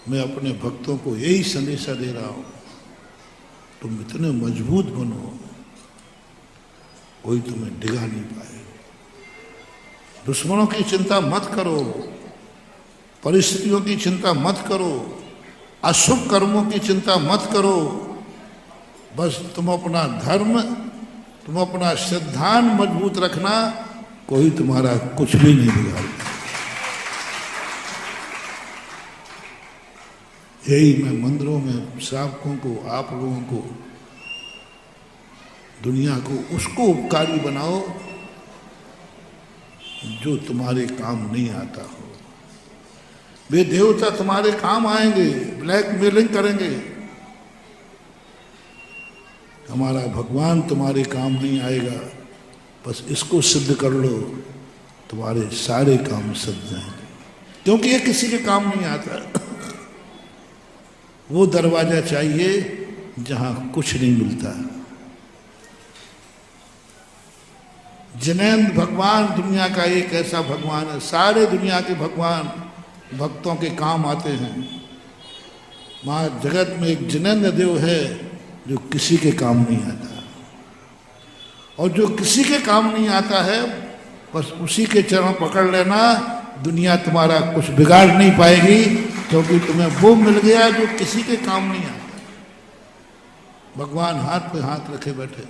मैं अपने भक्तों को यही संदेशा दे रहा हूं, तुम इतने मजबूत बनो कोई तुम्हें डिगा नहीं पाए। दुश्मनों की चिंता मत करो, परिस्थितियों की चिंता मत करो, अशुभ कर्मों की चिंता मत करो। बस तुम अपना धर्म, तुम अपना सिद्धांत मजबूत रखना, कोई तुम्हारा कुछ भी नहीं बिगाड़ता। यही मैं मंदिरों में श्रावकों को, आप लोगों को, दुनिया को उसको उपकारी बनाओ जो तुम्हारे काम नहीं आता हो। वे देवता तुम्हारे काम आएंगे, ब्लैकमेलिंग करेंगे, हमारा भगवान तुम्हारे काम नहीं आएगा। बस इसको सिद्ध कर लो, तुम्हारे सारे काम सिद्ध जाएंगे, क्योंकि ये किसी के काम नहीं आता। वो दरवाजा चाहिए जहां कुछ नहीं मिलता। जिनेंद्र भगवान दुनिया का एक ऐसा भगवान है, सारे दुनिया के भगवान भक्तों के काम आते हैं। वहां जगत में एक जिनेंद्र देव है जो किसी के काम नहीं आता, और जो किसी के काम नहीं आता है बस उसी के चरण पकड़ लेना, दुनिया तुम्हारा कुछ बिगाड़ नहीं पाएगी, क्योंकि तुम्हें वो मिल गया जो किसी के काम नहीं आता। भगवान हाथ पे हाथ रखे बैठे,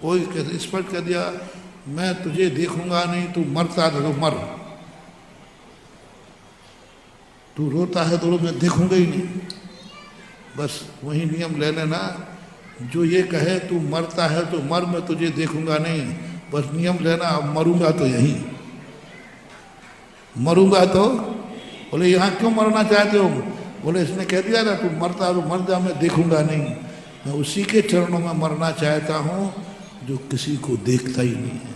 कोई स्पष्ट कर दिया मैं तुझे देखूंगा नहीं, तू मरता है तो मर, तू रोता है तो मैं देखूंगा ही नहीं। बस वही नियम ले लेना, जो ये कहे तू मरता है तो मर, मैं तुझे देखूंगा नहीं, बस नियम लेना। अब मरूंगा तो यहीं, मरूंगा तो बोले यहाँ क्यों मरना चाहते हो? बोले इसने कह दिया ना तू मरता तो मर जा, मैं देखूंगा नहीं। मैं उसी के चरणों में मरना चाहता हूं जो किसी को देखता ही नहीं है।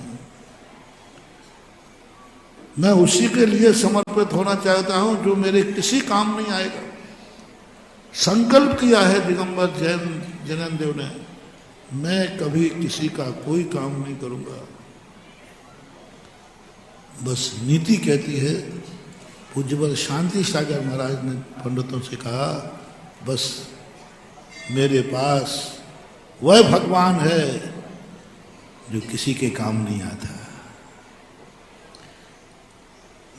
मैं उसी के लिए समर्पित होना चाहता हूं जो मेरे किसी काम नहीं आएगा। संकल्प किया है दिगंबर जैन देव ने, मैं कभी किसी का कोई काम नहीं करूंगा। बस नीति कहती है, पूज्यवर शांति सागर महाराज ने पंडितों से कहा, बस मेरे पास वह भगवान है जो किसी के काम नहीं आता।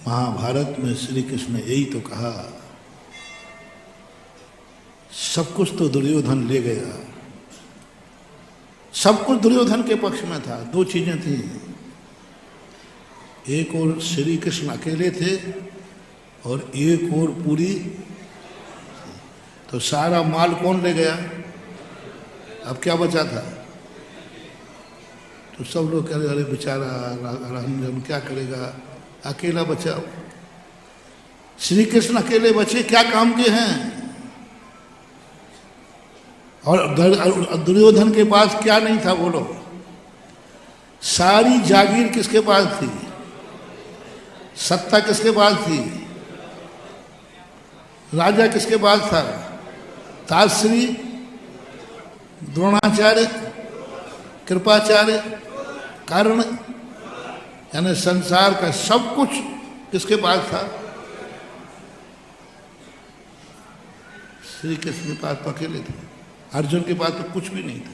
महाभारत में श्री कृष्ण ने यही तो कहा, सब कुछ तो दुर्योधन ले गया, सब कुछ दुर्योधन के पक्ष में था। दो चीजें थी, एक और श्री कृष्ण अकेले थे और एक और पूरी, तो सारा माल कौन ले गया? अब क्या बचा था? तो सब लोग कह रहे अरे बेचारा राम क्या करेगा, अकेला बचा। श्री कृष्ण अकेले बचे, क्या काम के हैं? और दुर्योधन के पास क्या नहीं था बोलो? सारी जागीर किसके पास थी? सत्ता किसके पास थी? राजा किसके पास था? ताश्री, द्रोणाचार्य, कृपाचार्य, कर्ण, यानी संसार का सब कुछ किसके पास था? श्री कृष्ण के पास अकेले थे। अर्जुन के पास तो कुछ भी नहीं था,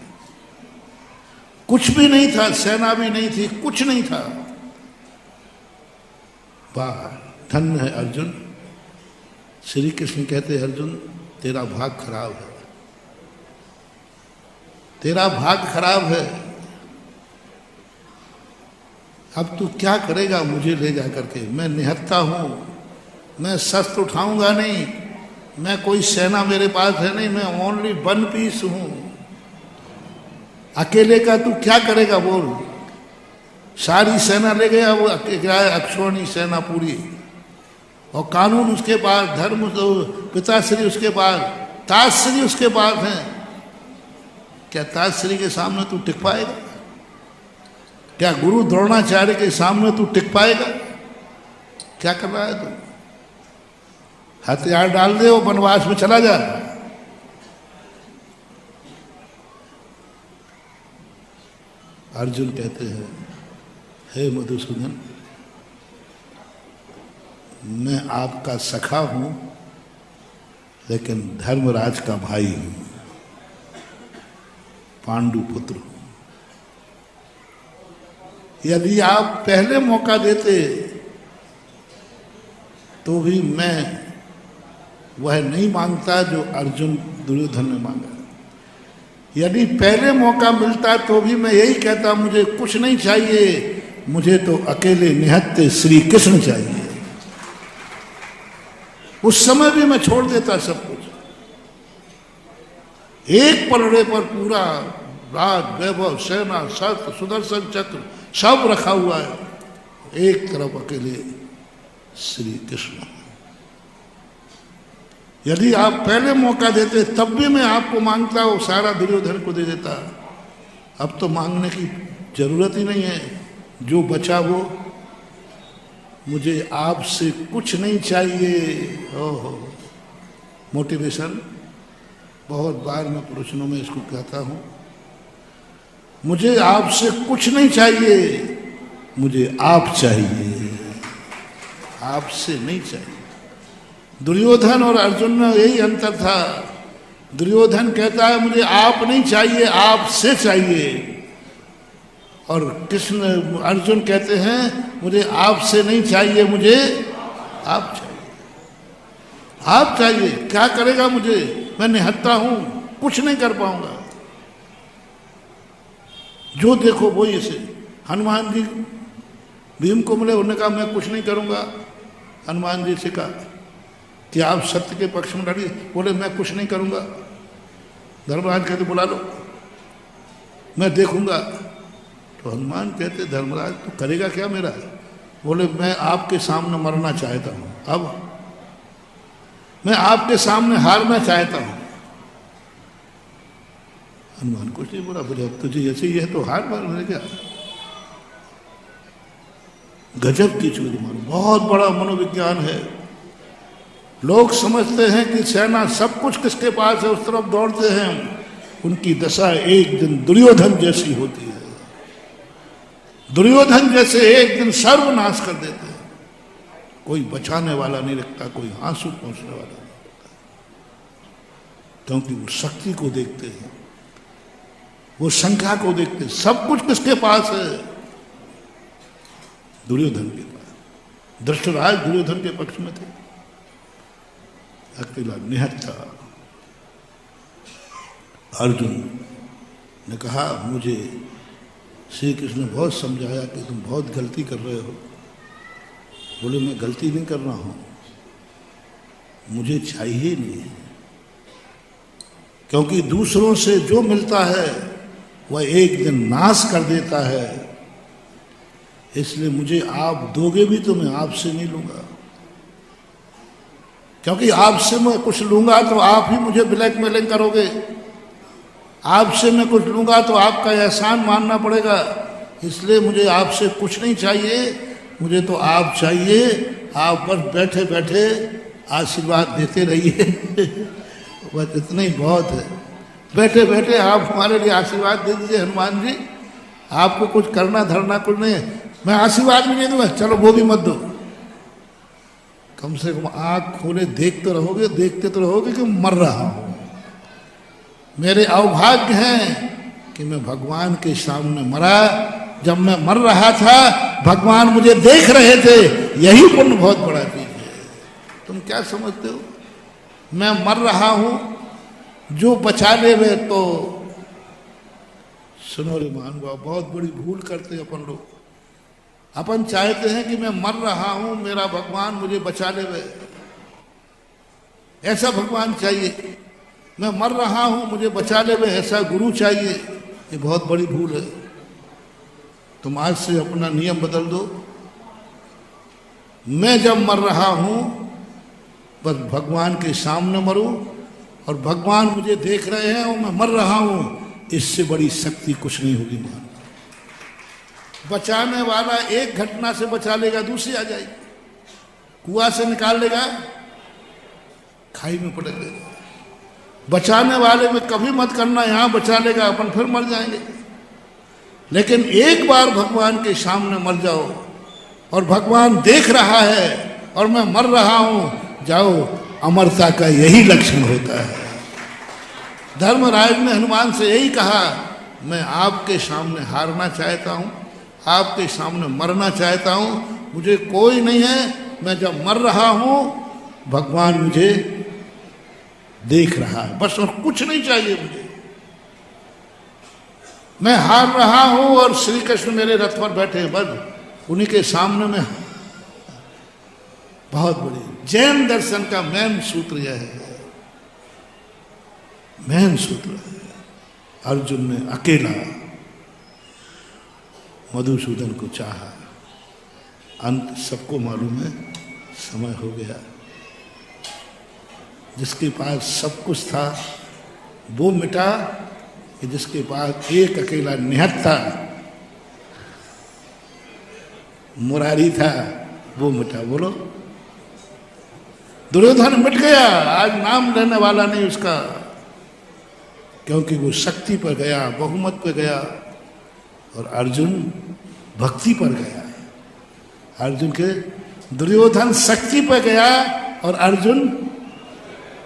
कुछ भी नहीं था, सेना भी नहीं थी, कुछ नहीं था। वाह धन्य है अर्जुन। श्री कृष्ण कहते अर्जुन तेरा भाग खराब है, तेरा भाग खराब है। अब तू क्या करेगा मुझे ले जा करके? मैं निहत्था हूं, मैं शस्त्र उठाऊंगा नहीं, मैं कोई सेना मेरे पास है नहीं, मैं ओनली वन पीस हूं। अकेले का तू क्या करेगा बोल? सारी सेना ले गया वो, क्या है अक्षौणी सेना पूरी, और कानून उसके पास, धर्म तो पिताश्री उसके पास, ताजश्री उसके पास है। क्या ताजश्री के सामने तू टिक पाएगा? क्या गुरु द्रोणाचार्य के सामने तू टिक पाएगा? क्या कर रहा है तू? हथियार डाल दे, वो वनवास में चला जा। अर्जुन कहते हैं, हे मधुसूदन, मैं आपका सखा हूं लेकिन धर्मराज का भाई हूं, पांडु पुत्र हूं। यदि आप पहले मौका देते तो भी मैं वह नहीं मांगता जो अर्जुन दुर्योधन ने मांगा। यदि पहले मौका मिलता तो भी मैं यही कहता, मुझे कुछ नहीं चाहिए, मुझे तो अकेले निहत्ते श्री कृष्ण चाहिए। उस समय भी मैं छोड़ देता सब कुछ। एक पलड़े पर पूरा राज वैभव, सेना, शस्त्र, सुदर्शन चक्र सब रखा हुआ है, एक तरफ अकेले श्री कृष्ण। यदि आप पहले मौका देते तब भी मैं आपको मांगता, वो सारा दुर्योधन को दे देता। अब तो मांगने की जरूरत ही नहीं है, जो बचा वो, मुझे आपसे कुछ नहीं चाहिए। ओहो, मोटिवेशन बहुत बार मैं प्रवचनों में इसको कहता हूं, मुझे आपसे कुछ नहीं चाहिए, मुझे आप चाहिए, आपसे नहीं चाहिए। दुर्योधन और अर्जुन में यही अंतर था। दुर्योधन कहता है मुझे आप नहीं चाहिए, आपसे चाहिए, और कृष्ण अर्जुन कहते हैं मुझे आपसे नहीं चाहिए, मुझे आप चाहिए। आप चाहिए, क्या करेगा मुझे, मैं निहत्ता हूं, कुछ नहीं कर पाऊंगा। जो देखो वो इसे, हनुमान जी भीम को मिले, उन्होंने कहा मैं कुछ नहीं करूंगा। हनुमान जी से कहा कि आप सत्य के पक्ष में लड़िए, बोले मैं कुछ नहीं करूंगा। धर्मराज कहते बुला लो, मैं देखूंगा। तो हनुमान कहते धर्मराज तू करेगा क्या मेरा? बोले मैं आपके सामने मरना चाहता हूं, अब मैं आपके सामने हारना चाहता हूं। हनुमान कुछ नहीं बोला, बोले अब तुझे ऐसे ही है तो हार मार क्या। गजब की चूरी मानो, बहुत बड़ा मनोविज्ञान है। लोग समझते हैं कि सेना सब कुछ किसके पास है, उस तरफ दौड़ते हैं। उनकी दशा एक दिन दुर्योधन जैसी होती है। दुर्योधन जैसे एक दिन सर्वनाश कर देते हैं। कोई बचाने वाला नहीं रखता, कोई आंसू पहुंचने वाला नहीं रखता, क्योंकि वो शक्ति को देखते हैं, वो संख्या को देखते हैं। सब कुछ किसके पास है? दुर्योधन के पास। धृतराज दुर्योधन के पक्ष में थे, अकेला निहत्था। अर्जुन ने कहा मुझे श्री कृष्ण ने बहुत समझाया कि तुम बहुत गलती कर रहे हो। बोले मैं गलती नहीं कर रहा हूं, मुझे चाहिए नहीं, क्योंकि दूसरों से जो मिलता है वह एक दिन नाश कर देता है। इसलिए मुझे आप दोगे भी तो मैं आपसे नहीं लूंगा, क्योंकि आपसे मैं कुछ लूंगा तो आप ही मुझे ब्लैकमेलिंग करोगे। आपसे मैं कुछ लूंगा तो आपका एहसान मानना पड़ेगा। इसलिए मुझे आपसे कुछ नहीं चाहिए, मुझे तो आप चाहिए। आप बस बैठे बैठे आशीर्वाद देते रहिए बस इतना ही बहुत है। बैठे बैठे आप हमारे लिए आशीर्वाद दे दीजिए। हनुमान जी आपको कुछ करना धरना कुछ नहीं है, मैं आशीर्वाद भी नहीं दूंगा, चलो वो भी मत दो। कम से कम आँख खोले देखते रहोगे, देखते तो रहोगे कि मर रहा हूं। मेरे अवभाग्य हैं कि मैं भगवान के सामने मरा। जब मैं मर रहा था भगवान मुझे देख रहे थे, यही पुण्य बहुत बड़ा चीज है। तुम क्या समझते हो? मैं मर रहा हूं, जो बचा ले वे। तो सुनो रे महानुभाव, बहुत बड़ी भूल करते अपन लोग। अपन चाहते हैं कि मैं मर रहा हूं, मेरा भगवान मुझे बचा ले वे, ऐसा भगवान चाहिए। मैं मर रहा हूं, मुझे बचा ले वे, ऐसा गुरु चाहिए। ये बहुत बड़ी भूल है। तुम आज से अपना नियम बदल दो। मैं जब मर रहा हूं बस भगवान के सामने मरूं, और भगवान मुझे देख रहे हैं और मैं मर रहा हूं, इससे बड़ी शक्ति कुछ नहीं होगी। मान बचाने वाला एक घटना से बचा लेगा, दूसरी आ जाएगी। कुआं से निकाल लेगा, खाई में पटक देगा। बचाने वाले में कभी मत करना, यहां बचा लेगा, अपन फिर मर जाएंगे। लेकिन एक बार भगवान के सामने मर जाओ और भगवान देख रहा है और मैं मर रहा हूं, जाओ, अमरता का यही लक्षण होता है। धर्मराज ने हनुमान से यही कहा, मैं आपके सामने हारना चाहता हूं, आपके सामने मरना चाहता हूं, मुझे कोई नहीं है, मैं जब मर रहा हूं भगवान मुझे देख रहा है, बस और कुछ नहीं चाहिए मुझे। मैं हार रहा हूं और श्री कृष्ण मेरे रथ पर बैठे, बस उन्हीं के सामने में। बहुत बड़ी जैन दर्शन का मेन सूत्र यह है, मेन सूत्र है। अर्जुन ने अकेला मधुसूदन को चाहा, अंत सबको मालूम है, समय हो गया। जिसके पास सब कुछ था वो मिटा, कि जिसके पास एक अकेला निहत्था था, मुरारी था, वो मिटा। बोलो, दुर्योधन मिट गया, आज नाम लेने वाला नहीं उसका, क्योंकि वो शक्ति पर गया, बहुमत पर गया, और अर्जुन भक्ति पर गया। अर्जुन के दुर्योधन शक्ति पर गया और अर्जुन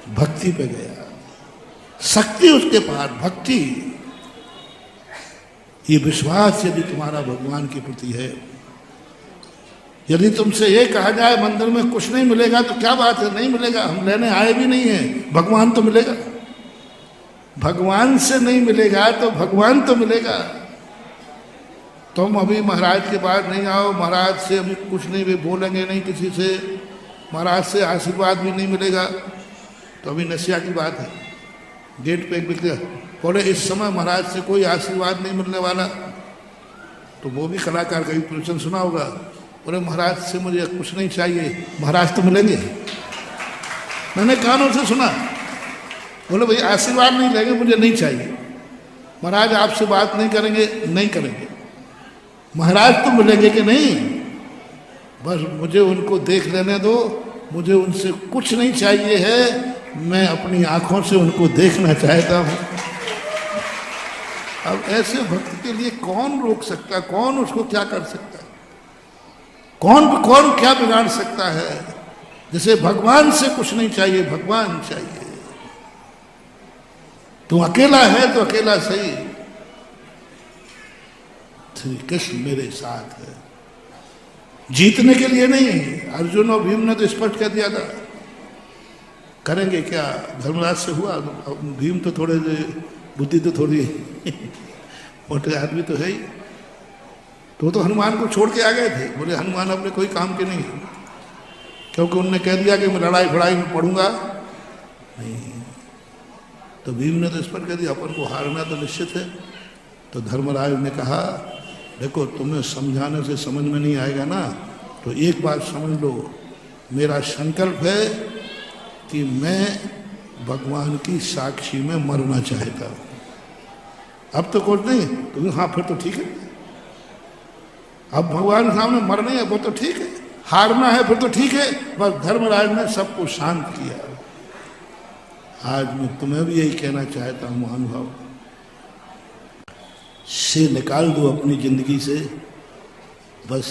भक्ति पे गया। शक्ति उसके पास, भक्ति। ये विश्वास यदि तुम्हारा भगवान के प्रति है, यदि तुमसे ये कहा जाए मंदिर में कुछ नहीं मिलेगा तो क्या बात है, नहीं मिलेगा, हम लेने आए भी नहीं है, भगवान तो मिलेगा। भगवान से नहीं मिलेगा तो भगवान तो मिलेगा। तुम अभी महाराज के पास नहीं आओ, महाराज से अभी कुछ नहीं, भी बोलेंगे नहीं किसी से, महाराज से आशीर्वाद भी नहीं मिलेगा, तो अभी नशिया की बात है। गेट पे एक व्यक्ति बोले इस समय महाराज से कोई आशीर्वाद नहीं मिलने वाला, तो वो भी कलाकार का भी प्रवचन सुना होगा, बोले महाराज से मुझे कुछ नहीं चाहिए, महाराज तो मिलेंगे। मैंने कानों से सुना, बोले भाई आशीर्वाद नहीं लेंगे, मुझे नहीं चाहिए, महाराज आपसे बात नहीं करेंगे, नहीं करेंगे, महाराज तो मिलेंगे कि नहीं, बस मुझे उनको देख लेने दो, मुझे उनसे कुछ नहीं चाहिए है, मैं अपनी आंखों से उनको देखना चाहता हूं। अब ऐसे भक्त के लिए कौन रोक सकता है, कौन उसको क्या कर सकता है, कौन कौन क्या बिगाड़ सकता है। जैसे भगवान से कुछ नहीं चाहिए, भगवान चाहिए। तू अकेला है तो अकेला सही, श्री कृष्ण मेरे साथ है। जीतने के लिए नहीं, अर्जुन और भीम ने तो स्पष्ट कह दिया था, करेंगे क्या, धर्मराज से हुआ, भीम तो थोड़े बुद्धि तो थोड़ी मोटे आदमी तो है ही, तो हनुमान को छोड़ के आ गए थे। बोले हनुमान अपने कोई काम के नहीं, क्योंकि उनने कह दिया कि मैं लड़ाई फड़ाई में पढ़ूंगा नहीं। तो भीम ने तो स्पष्ट कह दिया अपन को हारना तो निश्चित है। तो धर्मराज ने कहा देखो तुम्हें समझाने से समझ में नहीं आएगा ना, तो एक बात समझ लो, मेरा संकल्प है कि मैं भगवान की साक्षी में मरना चाहता हूं। अब तो कुछ नहीं, तो हाँ फिर तो ठीक है, अब भगवान के सामने मरना है वो तो ठीक है, हारना है फिर तो ठीक है। बस धर्मराज ने सबको शांत किया। आज मैं तुम्हें भी यही कहना चाहता हूं, महानुभाव, से निकाल दो अपनी जिंदगी से, बस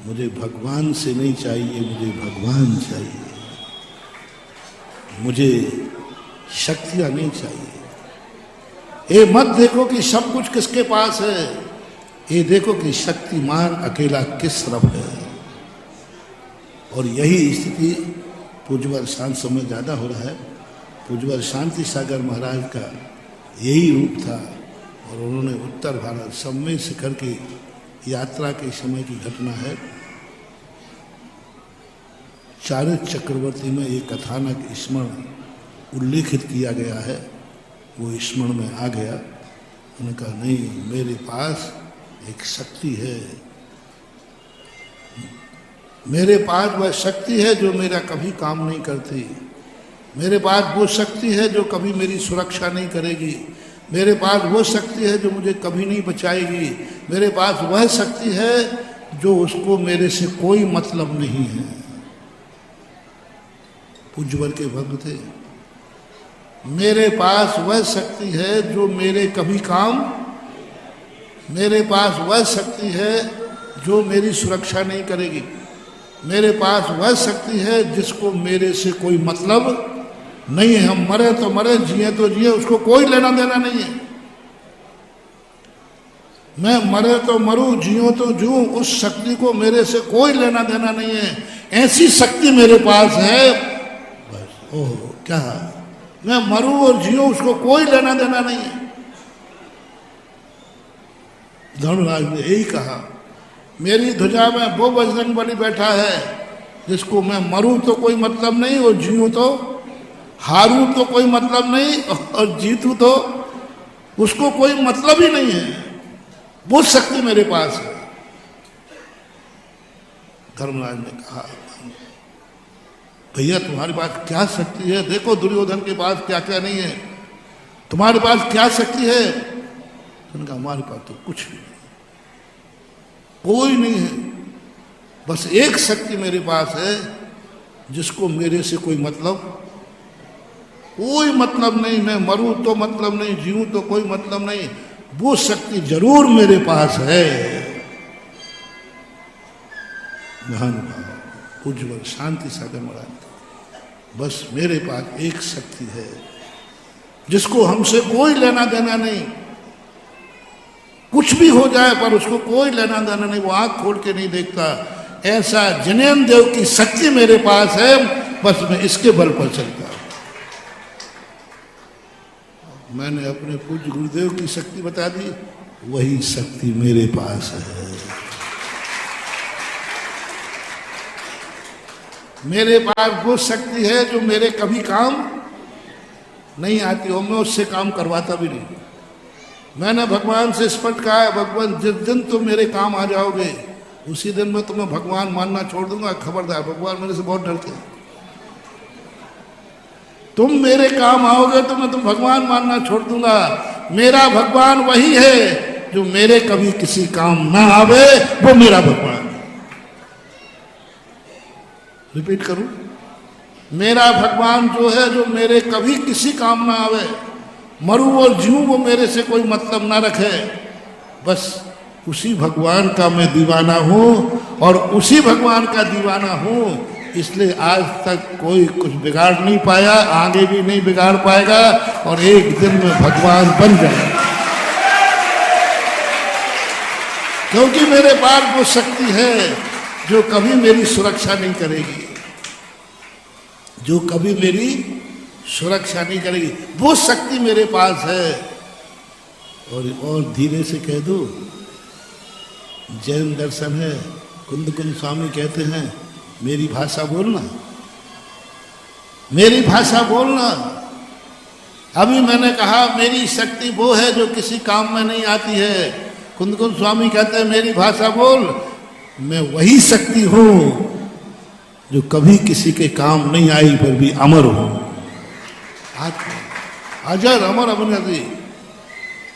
मुझे भगवान से नहीं चाहिए, मुझे भगवान चाहिए, मुझे शक्तियां नहीं चाहिए। ये मत देखो कि सब कुछ किसके पास है, ये देखो कि शक्तिमान अकेला किस तरफ है। और यही स्थिति पूज्यवर शांत समय ज़्यादा हो रहा है। पूज्यवर शांति सागर महाराज का यही रूप था, और उन्होंने उत्तर भारत सम्मेलन शिखर की यात्रा के समय की घटना है। चारित्र चक्रवर्ती में एक कथानक स्मरण उल्लेखित किया गया है, वो स्मरण में आ गया। उन्होंने कहा नहीं, मेरे पास एक शक्ति है, मेरे पास वह शक्ति है जो मेरा कभी काम नहीं करती, मेरे पास वो शक्ति है जो कभी मेरी सुरक्षा नहीं करेगी, मेरे पास वो शक्ति है जो मुझे कभी नहीं बचाएगी, मेरे पास वह शक्ति है जो उसको मेरे से कोई मतलब नहीं है। पूज्यवर के भक्त थे, मेरे पास वह शक्ति है जो मेरे कभी काम मेरे पास वह शक्ति है जो मेरी सुरक्षा नहीं करेगी। मेरे पास वह शक्ति है जिसको मेरे से कोई मतलब नहीं है। हम मरे तो मरे, जिए तो जिए, उसको कोई लेना देना नहीं है। मैं मरे तो मरूं, जियो तो जीऊं, उस शक्ति को मेरे से कोई लेना देना नहीं है। ऐसी शक्ति मेरे पास है। बस ओह क्या, मैं मरूं और जियूं, उसको कोई लेना देना नहीं है। धर्मराज ने यही कहा, मेरी ध्वजा में वो बजरंग बली बैठा है जिसको मैं मरूं तो कोई मतलब नहीं, और जीऊं तो, हारूं तो कोई मतलब नहीं, और जीतूं तो उसको कोई मतलब ही नहीं है। वो शक्ति मेरे पास है। धर्मराज ने कहा, भैया तुम्हारे पास क्या शक्ति है? देखो दुर्योधन के पास क्या क्या नहीं है, तुम्हारे पास क्या शक्ति है? उन्होंने कहा, हमारे पास तो कुछ भी नहीं, कोई नहीं है। बस एक शक्ति मेरे पास है जिसको मेरे से कोई मतलब नहीं। मैं मरूं तो मतलब नहीं, जीऊं तो कोई मतलब नहीं। वो शक्ति जरूर मेरे पास है। महानुभाव उज्ज्वल शांति सागर महाराज, बस मेरे पास एक शक्ति है जिसको हमसे कोई लेना देना नहीं। कुछ भी हो जाए पर उसको कोई लेना देना नहीं, वो आंख खोल के नहीं देखता। ऐसा जिनेन्द्र देव की शक्ति मेरे पास है, बस मैं इसके बल पर चलता हूं। मैंने अपने पूज्य गुरुदेव की शक्ति बता दी, वही शक्ति मेरे पास है। मेरे पास वो शक्ति है जो मेरे कभी काम नहीं आती, और मैं उससे काम करवाता भी नहीं। मैंने भगवान से स्पष्ट कहा है, भगवान जिस दिन तुम मेरे काम आ जाओगे उसी दिन मैं तुम्हें भगवान मानना छोड़ दूंगा। खबरदार, भगवान मेरे से बहुत डरते हैं। तुम मेरे काम आओगे तो मैं तुम भगवान मानना छोड़ दूंगा। मेरा भगवान वही है जो मेरे कभी किसी काम ना आवे, वो मेरा भगवान है। रिपीट करूं, मेरा भगवान जो है जो मेरे कभी किसी काम ना आवे, मरूं और जीऊं वो मेरे से कोई मतलब ना रखे, बस उसी भगवान का मैं दीवाना हूं और उसी भगवान का दीवाना हूं। इसलिए आज तक कोई कुछ बिगाड़ नहीं पाया, आगे भी नहीं बिगाड़ पाएगा, और एक दिन में भगवान बन जाएगा। क्योंकि मेरे पास वो शक्ति है जो कभी मेरी सुरक्षा नहीं करेगी, जो कभी मेरी सुरक्षा नहीं करेगी। वो शक्ति मेरे पास है। और धीरे से कह दो, जैन दर्शन है, कुंद कुंद स्वामी कहते हैं, मेरी भाषा बोलना, मेरी भाषा बोलना। अभी मैंने कहा मेरी शक्ति वो है जो किसी काम में नहीं आती है। कुंद कुंद स्वामी कहते हैं मेरी भाषा बोल, मैं वही शक्ति हूं जो कभी किसी के काम नहीं आई फिर भी अमर हूं। अजर अमर अविनाशी,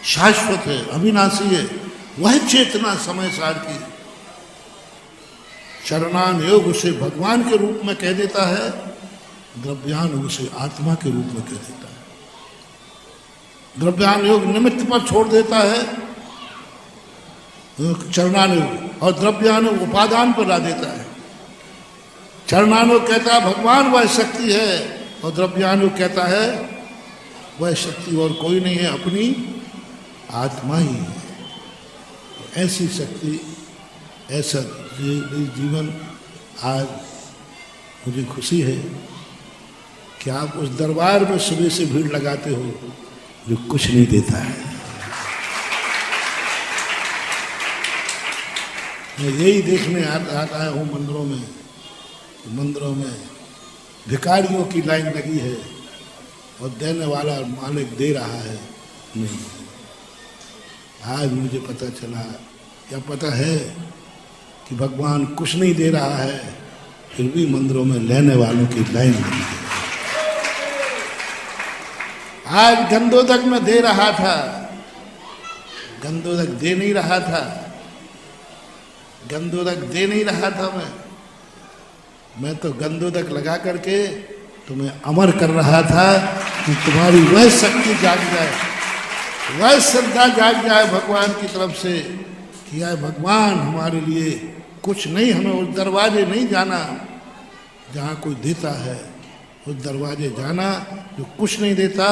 शाश्वत है, अविनाशी है। वह चेतना समय सार की चरणान योग उसे भगवान के रूप में कह देता है, द्रव्यान योग उसे आत्मा के रूप में कह देता है। द्रव्यान योग निमित्त पर छोड़ देता है चरणान योग, और द्रव्यान योग उपादान पर ला देता है। चरणान योग कहता है भगवान वह शक्ति है, और द्रव्यान योग कहता है वह शक्ति और कोई नहीं है, अपनी आत्मा ही है। ऐसी शक्ति, ऐसा जीवन। आज मुझे खुशी है कि आप उस दरबार में सुबह से भीड़ लगाते हो जो कुछ नहीं देता है। मैं यही देखने आता आया हूँ मंदिरों में, मंदिरों में भिखारियों की लाइन लगी है और देने वाला मालिक दे रहा है नहीं। आज मुझे पता चला, क्या पता है कि भगवान कुछ नहीं दे रहा है, फिर भी मंदिरों में लेने वालों की लाइन लगी है। आज गंदोदक में दे रहा था, गंदोदक दे नहीं रहा था, गंदोदक दे नहीं रहा था। मैं तो गंदोदक लगा करके तुम्हें अमर कर रहा था कि तुम्हारी वह शक्ति जाग जाए। वह श्रद्धा जाग जाए भगवान की तरफ से कि यार भगवान हमारे लिए कुछ नहीं, हमें उस दरवाजे नहीं जाना जहाँ कोई देता है, उस दरवाजे जाना जो कुछ नहीं देता,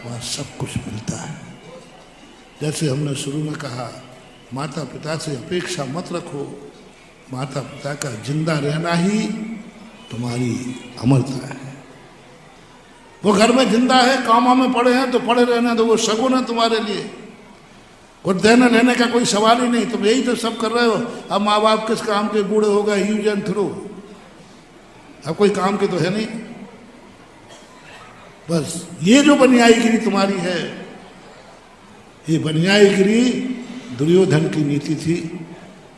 वहाँ सब कुछ मिलता है। जैसे हमने शुरू में कहा, माता पिता से अपेक्षा मत रखो, माता पिता का जिंदा रहना ही तुम्हारी अमरता है। वो घर में जिंदा है, कामों में पड़े हैं तो पड़े रहना दो, वो शगुन है तुम्हारे लिए। और देने लेने का कोई सवाल ही नहीं, तुम यही तो सब कर रहे हो। अब माँ बाप किस काम के बूढ़े हो गए, यूज एंड थ्रो, अब कोई काम के तो है नहीं। बस ये जो बनियाईगिरी तुम्हारी है, ये बनियाईगिरी दुर्योधन की नीति थी।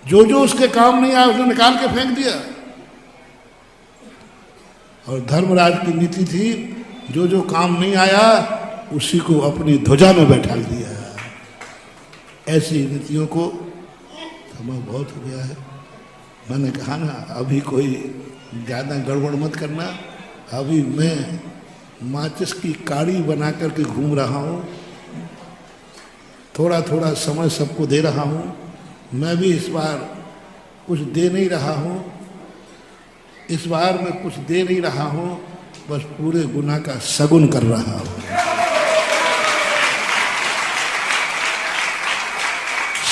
जो जो उसके काम नहीं आया उसने निकाल के फेंक दिया। और धर्मराज की नीति थी, जो जो काम नहीं आया उसी को अपनी ध्वजा में बैठा दिया। ऐसी नीतियों को समय बहुत हो गया है। मैंने कहा ना, अभी कोई ज़्यादा गड़बड़ मत करना। अभी मैं माचिस की काड़ी बना करके घूम रहा हूँ, थोड़ा थोड़ा समय सबको दे रहा हूँ। मैं भी इस बार कुछ दे नहीं रहा हूँ, इस बार मैं कुछ दे नहीं रहा हूँ, बस पूरे गुनाह का सगुन कर रहा हूँ।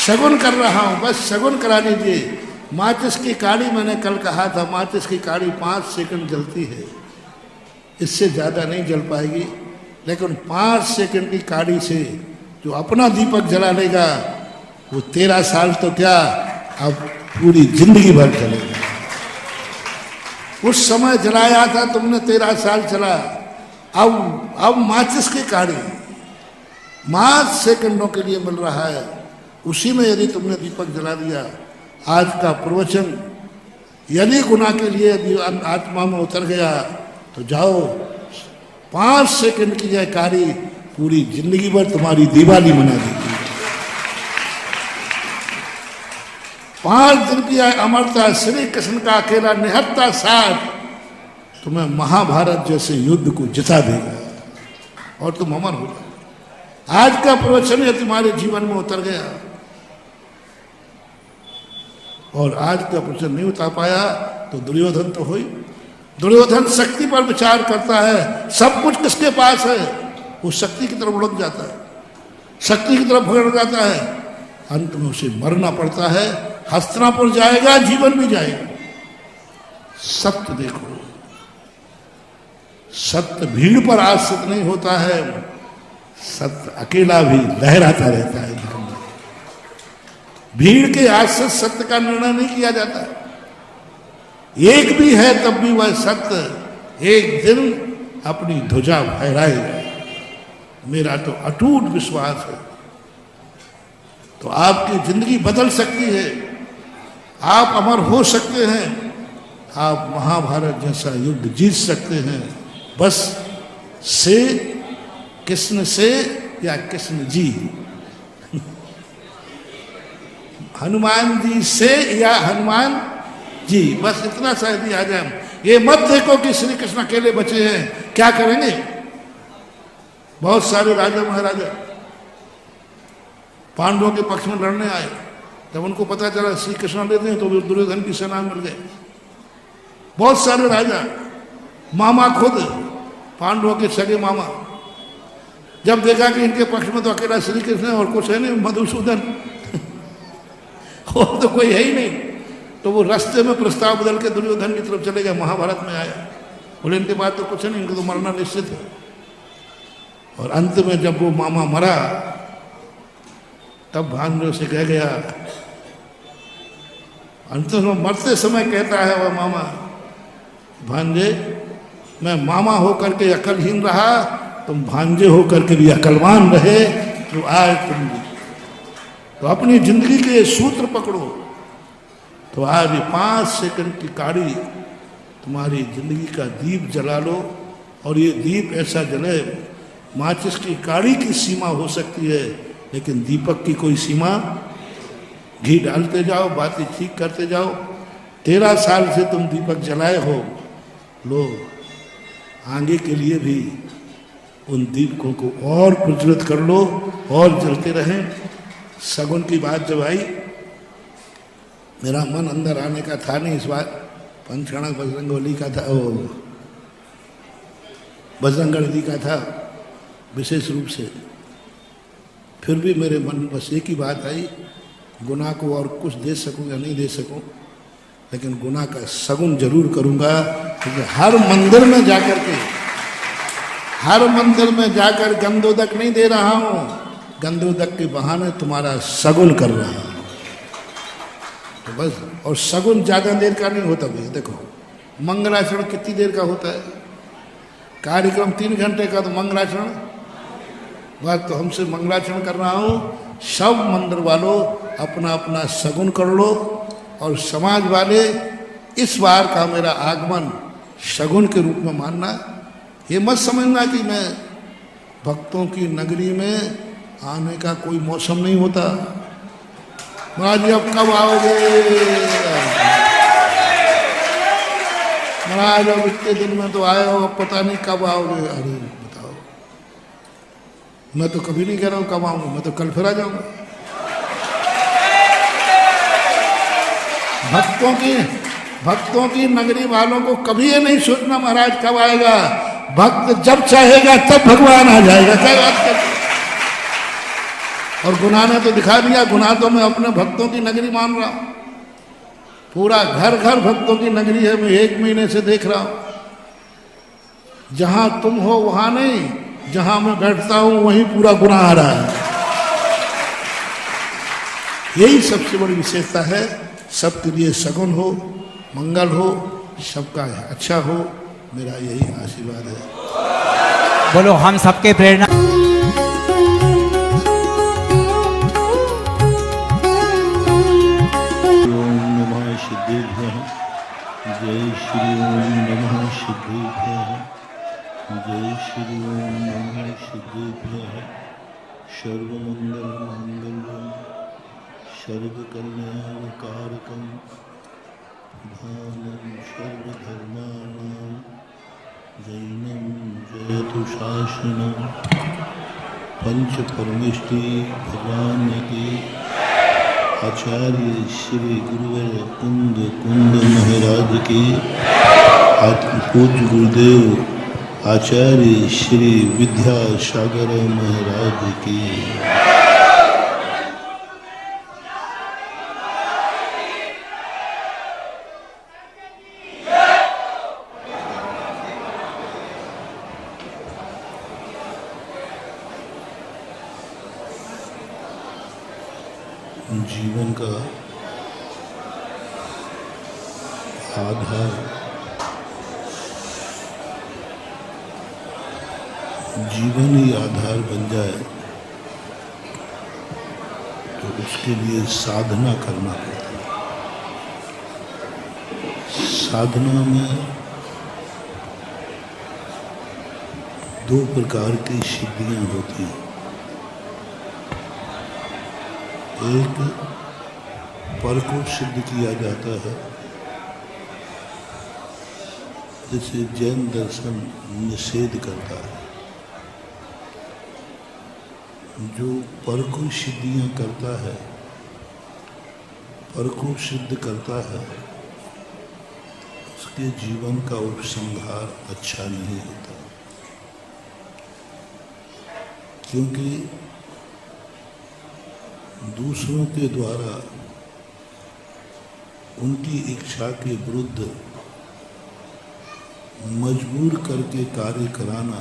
सगुन कर रहा हूँ, बस सगुन करा लीजिए। माचिस की काड़ी, मैंने कल कहा था, माचिस की काड़ी 5 सेकंड जलती है, इससे ज़्यादा नहीं जल पाएगी। लेकिन 5 सेकंड की काड़ी से जो अपना दीपक जला लेगा, वो 13 साल तो क्या, अब पूरी जिंदगी भर चलेगा। उस समय जलाया था तुमने, 13 साल चला। अब माचिस की काड़ी 5 सेकंडों के लिए मिल रहा है, उसी में यदि तुमने दीपक जला दिया। आज का प्रवचन यदि गुनाह के लिए यदि आत्मा में उतर गया तो जाओ, 5 सेकंड की यह कारी पूरी जिंदगी भर तुम्हारी दिवाली मना देगी। 5 दिन की अमरता, श्री कृष्ण का अकेला निहत्ता साथ तुम्हें महाभारत जैसे युद्ध को जिता देगा और तुम अमर हो जाओ। आज का प्रवचन यदि तुम्हारे जीवन में उतर गया और आज का प्रवचन नहीं उतार पाया तो दुर्योधन तो हुई। दुर्योधन शक्ति पर विचार करता है, सब कुछ किसके पास है, वो शक्ति की तरफ उड़क जाता है, शक्ति की तरफ भगड़ जाता है। अंत में उसे मरना पड़ता है, हस्तिनापुर जाएगा, जीवन भी जाएगा। सत्य देखो, सत्य भीड़ पर आश्रित नहीं होता है, सत्य अकेला भी लहराता रहता है। भीड़ के आश्रित सत्य का निर्णय नहीं किया जाता। एक भी है तब भी वह सत्य एक दिन अपनी ध्वजा फहराएगा, मेरा तो अटूट विश्वास है। तो आपकी जिंदगी बदल सकती है, आप अमर हो सकते हैं, आप महाभारत जैसा युद्ध जीत सकते हैं। बस से, कृष्ण से या कृष्ण जी, हनुमान जी से या हनुमान जी, बस इतना सा यदि आ जाए। ये मत देखो कि श्री कृष्ण अकेले बचे हैं, क्या करेंगे। बहुत सारे राजा महाराजा पांडवों के पक्ष में लड़ने आए, जब उनको पता चला श्री कृष्ण लेते हैं तो दुर्योधन की सेना मिल गए। बहुत सारे राजा, मामा खुद पांडवों के सगे मामा, जब देखा कि इनके पक्ष में तो अकेला श्री कृष्ण है और कुछ है नहीं, मधुसूदन और तो कोई है ही नहीं, तो वो रास्ते में प्रस्ताव बदल के दुर्योधन की तरफ चले गए। महाभारत में आया, बोले इनके बाद तो कुछ नहीं, इनको तो मरना निश्चित है। और अंत में जब वो मामा मरा तब भांजे से कह गया, अंत में मरते समय कहता है वह मामा, भांजे मैं मामा होकर के अकलहीन रहा, तुम भांजे होकर के भी अकलवान रहे, तो आज तुम तो अपनी जिंदगी के ये सूत्र पकड़ो। तो आज 5 सेकंड की काड़ी तुम्हारी जिंदगी का दीप जला लो, और ये दीप ऐसा जले, माचिस की काड़ी की सीमा हो सकती है लेकिन दीपक की कोई सीमा। घी डालते जाओ, बातें ठीक करते जाओ। 13 साल से तुम दीपक जलाए हो, लो आगे के लिए भी उन दीपकों को और प्रज्वलित कर लो और जलते रहें। सगुन की बात जब आई, मेरा मन अंदर आने का था नहीं इस बार, पंचकणक बजरंगबली का था, बजरंगगढ़ का था विशेष रूप से। फिर भी मेरे मन में बस एक ही बात आई, गुनाह को और कुछ दे सकूं या नहीं दे सकूं, लेकिन गुनाह का सगुन जरूर करूंगा। क्योंकि हर मंदिर में जाकर गंधोदक नहीं दे रहा हूं, गंधोदक के बहाने तुम्हारा सगुन कर रहा हूं। तो बस, और सगुन ज्यादा देर का नहीं होता भैया। देखो मंगलाचरण कितनी देर का होता है? कार्यक्रम 3 घंटे का, तो मंगलाचरण बात तो हमसे मंगलाचरण कर रहा हूं। सब मंदिर वालों अपना अपना सगुन कर लो, और समाज वाले इस बार का मेरा आगमन शगुन के रूप में मानना। ये मत समझना कि मैं भक्तों की नगरी में आने का कोई मौसम नहीं होता। महाराज जी अब कब आओगे? महाराज अब इतने दिन में तो आए हो, अब पता नहीं कब आओगे। अरे बताओ, मैं तो कभी नहीं कह रहा हूँ कब आऊंगा, मैं तो कल फिर आ जाऊंगा। भक्तों की नगरी वालों को कभी ये नहीं सोचना महाराज कब आएगा। भक्त जब चाहेगा तब भगवान आ जाएगा। क्या बात करते? और गुनाह ने तो दिखा दिया, गुनाह तो मैं अपने भक्तों की नगरी मान रहा हूं। पूरा घर घर भक्तों की नगरी है, मैं 1 महीने से देख रहा हूं। जहां तुम हो वहां नहीं, जहां मैं बैठता हूं वहीं पूरा गुनाह आ रहा है। यही सबसे बड़ी विशेषता है। सबके लिए सगुन हो, मंगल हो, सबका अच्छा हो, मेरा यही आशीर्वाद है। बोलो हम सबके प्रेरणा। ओम नमः सिद्धेभ्यः, जय श्री ओम नमः सिद्धेभ्यः, जय श्री ओम नमः सिद्धेभ्यः। सर्वमंगल मांगल्यं सर्वकल्याणकारकं धानं सर्वधर्माणां जैनं जयतु शासनं। पंच परमेष्टि भगवान की आचार्य श्री गुरुवर कुंद महाराज की, पूज्य गुरुदेव आचार्य श्री विद्यासागर महाराज की। जीवन का आधार, जीवन ही आधार बन जाए तो उसके लिए साधना करना पड़ता है। साधना में 2 प्रकार की सिद्धियां होती हैं। एक पर को सिद्ध किया जाता है, जिसे जैन दर्शन निषेध करता है। जो पर को सिद्धियां करता है, पर को सिद्ध करता है, उसके जीवन का उपसंहार अच्छा नहीं होता। क्योंकि दूसरों के द्वारा उनकी इच्छा के विरुद्ध मजबूर करके कार्य कराना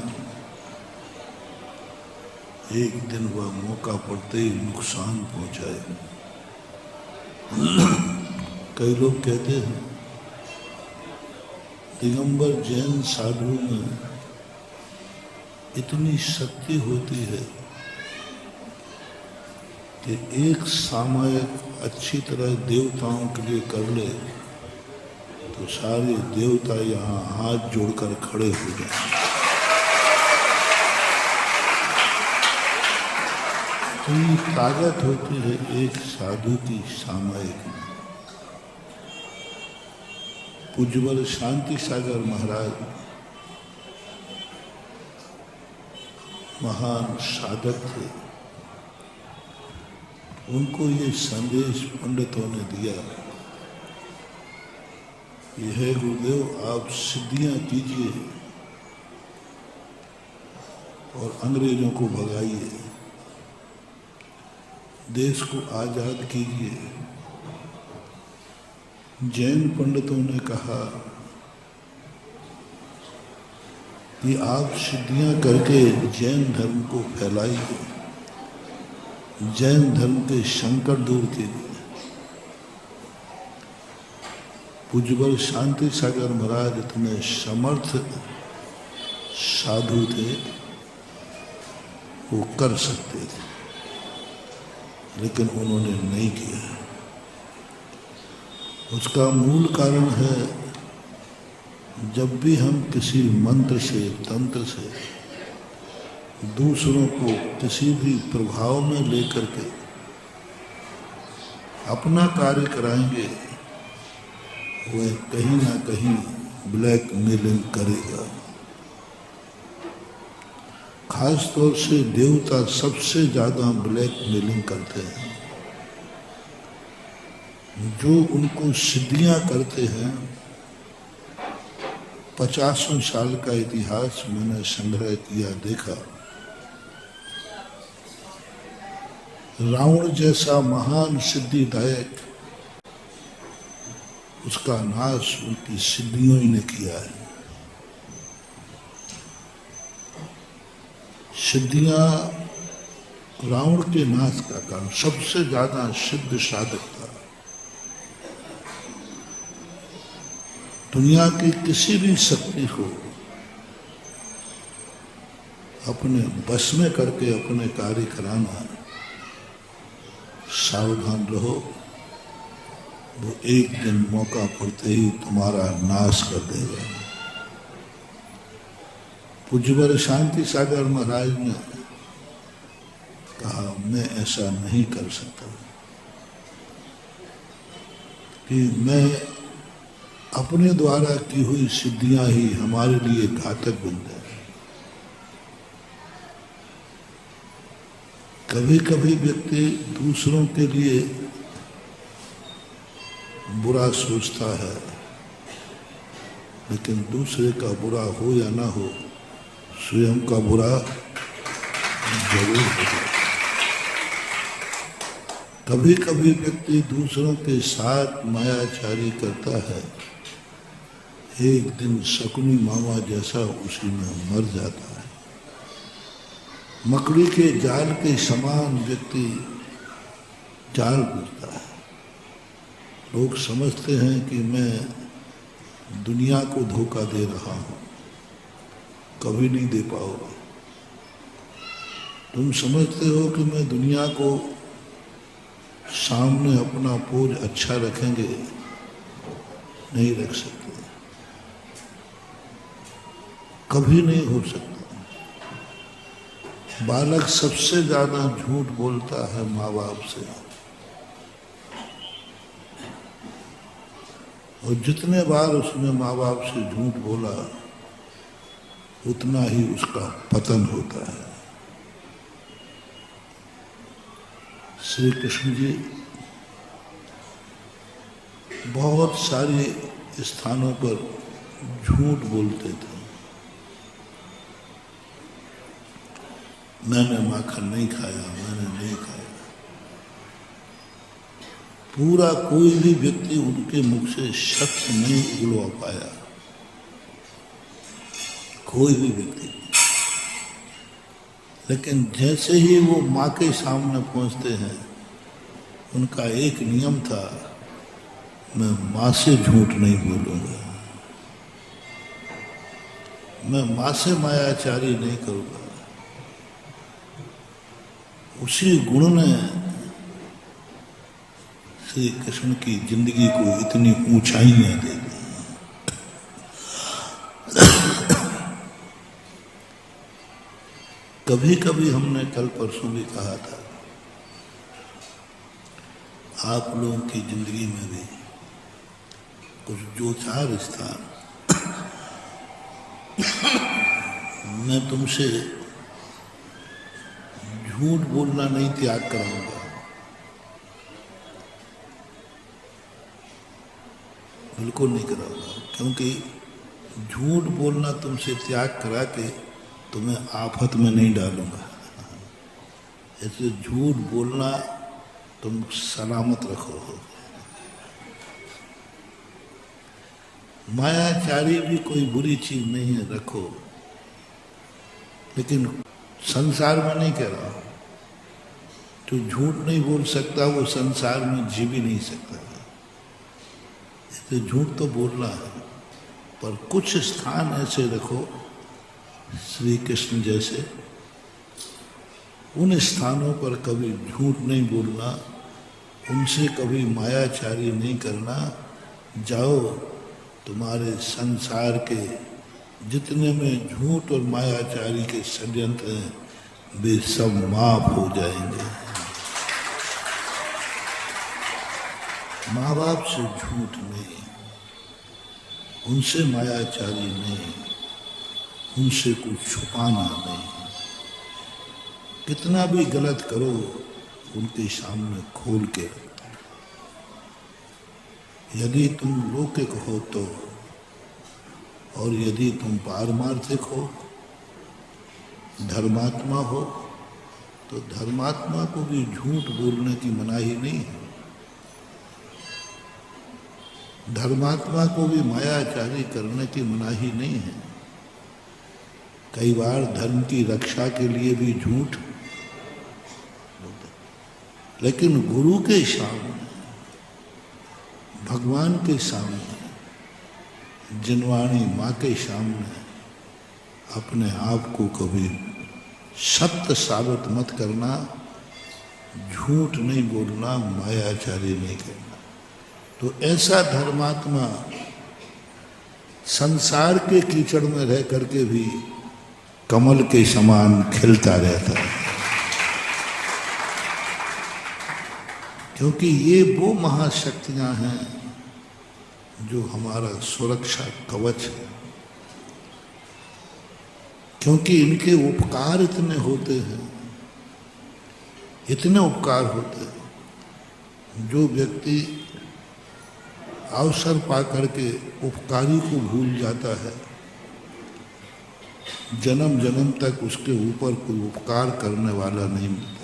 एक दिन वह मौका पड़ते ही नुकसान पहुंचाए। कई लोग कहते हैं दिगंबर जैन साधु में इतनी शक्ति होती है कि एक सामायिक अच्छी तरह देवताओं के लिए कर ले तो सारे देवता यहाँ हाथ जोड़कर खड़े हो जाए। इतनी ताकत होती है एक साधु की सामायिक में। पूज्यवर शांति सागर महाराज महान साधक थे, उनको ये संदेश पंडितों ने दिया, ये है गुरुदेव, आप सिद्धियां कीजिए और अंग्रेजों को भगाइए, देश को आजाद कीजिए। जैन पंडितों ने कहा कि आप सिद्धियां करके जैन धर्म को फैलाइए, जैन धर्म के संकट दूर कीजिए। पूज्यवर शांति सागर महाराज इतने समर्थ साधु थे, वो कर सकते थे, लेकिन उन्होंने नहीं किया। उसका मूल कारण है, जब भी हम किसी मंत्र से, तंत्र से दूसरों को किसी भी प्रभाव में लेकर के अपना कार्य कराएंगे, वह कहीं ना कहीं ब्लैकमेलिंग करेगा। खास तौर से देवता सबसे ज्यादा ब्लैकमेलिंग करते हैं। जो उनको सिद्धियां करते हैं, 50 साल का इतिहास मैंने संग्रह किया, देखा। रावण जैसा महान सिद्धिदायक, उसका नाश उनकी सिद्धियों ही ने किया है। सिद्धियां रावण के नाश का कारण, सबसे ज्यादा सिद्ध साधक था। दुनिया की किसी भी शक्ति को अपने बस में करके अपने कार्य कराना, सावधान रहो, वो एक दिन मौका पड़ते ही तुम्हारा नाश कर देगा। पूज्यवर शांति सागर महाराज ने कहा, मैं ऐसा नहीं कर सकता कि मैं अपने द्वारा की हुई सिद्धियां ही हमारे लिए घातक बन जाए। कभी कभी व्यक्ति दूसरों के लिए बुरा सोचता है, लेकिन दूसरे का बुरा हो या ना हो, स्वयं का बुरा जरूर होगा। कभी कभी व्यक्ति दूसरों के साथ मायाचारी करता है, एक दिन शकुनी मामा जैसा उसी में मर जाता है। मकड़ी के जाल के समान व्यक्ति जाल बुझता है। लोग समझते हैं कि मैं दुनिया को धोखा दे रहा हूं, कभी नहीं दे पाओगे। तुम समझते हो कि मैं दुनिया को सामने अपना पोज अच्छा रखेंगे, नहीं रख सकते, कभी नहीं हो सकता। बालक सबसे ज्यादा झूठ बोलता है माँ बाप से, और जितने बार उसने माँ बाप से झूठ बोला, उतना ही उसका पतन होता है। श्री कृष्ण जी बहुत सारे स्थानों पर झूठ बोलते थे। मैंने माखन नहीं खाया, मैंने नहीं खाया। पूरा कोई भी व्यक्ति उनके मुख से सत्य नहीं उगलवा पाया, कोई भी व्यक्ति। लेकिन जैसे ही वो माँ के सामने पहुंचते हैं, उनका एक नियम था, मैं माँ से झूठ नहीं बोलूंगा, मैं माँ से मायाचारी नहीं करूंगा। उसी गुण ने श्री कृष्ण की जिंदगी को इतनी ऊंचाइयां दे दी। कभी कभी हमने कल परसों भी कहा था, आप लोगों की जिंदगी में भी कुछ दो चार स्थान मैं तुमसे झूठ बोलना नहीं त्याग कराऊंगा। बिल्कुल नहीं कराऊंगा, क्योंकि झूठ बोलना तुमसे त्याग करा के तुम्हें आफत में नहीं डालूंगा। ऐसे झूठ बोलना तुम सलामत रखो। मायाचारी भी कोई बुरी चीज नहीं है, रखो, लेकिन संसार में नहीं कह रहा हूं। जो झूठ नहीं बोल सकता वो संसार में जी भी नहीं सकता। इसलिए झूठ तो बोलना है, पर कुछ स्थान ऐसे रखो श्री कृष्ण जैसे, उन स्थानों पर कभी झूठ नहीं बोलना, उनसे कभी मायाचारी नहीं करना। जाओ, तुम्हारे संसार के जितने में झूठ और मायाचारी के षड्यंत्र हैं वे सब माफ हो जाएंगे। माँ बाप से झूठ नहीं, उनसे मायाचारी नहीं, उनसे कुछ छुपाना नहीं। कितना भी गलत करो उनके सामने खोल के रखो। यदि तुम लौकिक हो तो, और यदि तुम पारमार्थिक हो, धर्मात्मा हो, तो धर्मात्मा को भी झूठ बोलने की मनाही नहीं है। धर्मात्मा को भी मायाचारी करने की मनाही नहीं है। कई बार धर्म की रक्षा के लिए भी झूठ, लेकिन गुरु के सामने, भगवान के सामने, जिनवाणी माँ के सामने अपने आप को कभी सत्य साबित मत करना। झूठ नहीं बोलना, मायाचारी नहीं करना। तो ऐसा धर्मात्मा संसार के कीचड़ में रह करके भी कमल के समान खिलता रहता है, क्योंकि ये वो महाशक्तियां हैं जो हमारा सुरक्षा कवच है। क्योंकि इनके उपकार इतने होते हैं, इतने उपकार होते हैं, जो व्यक्ति अवसर पा करके उपकारी को भूल जाता है, जन्म जन्म तक उसके ऊपर कोई उपकार करने वाला नहीं मिलता।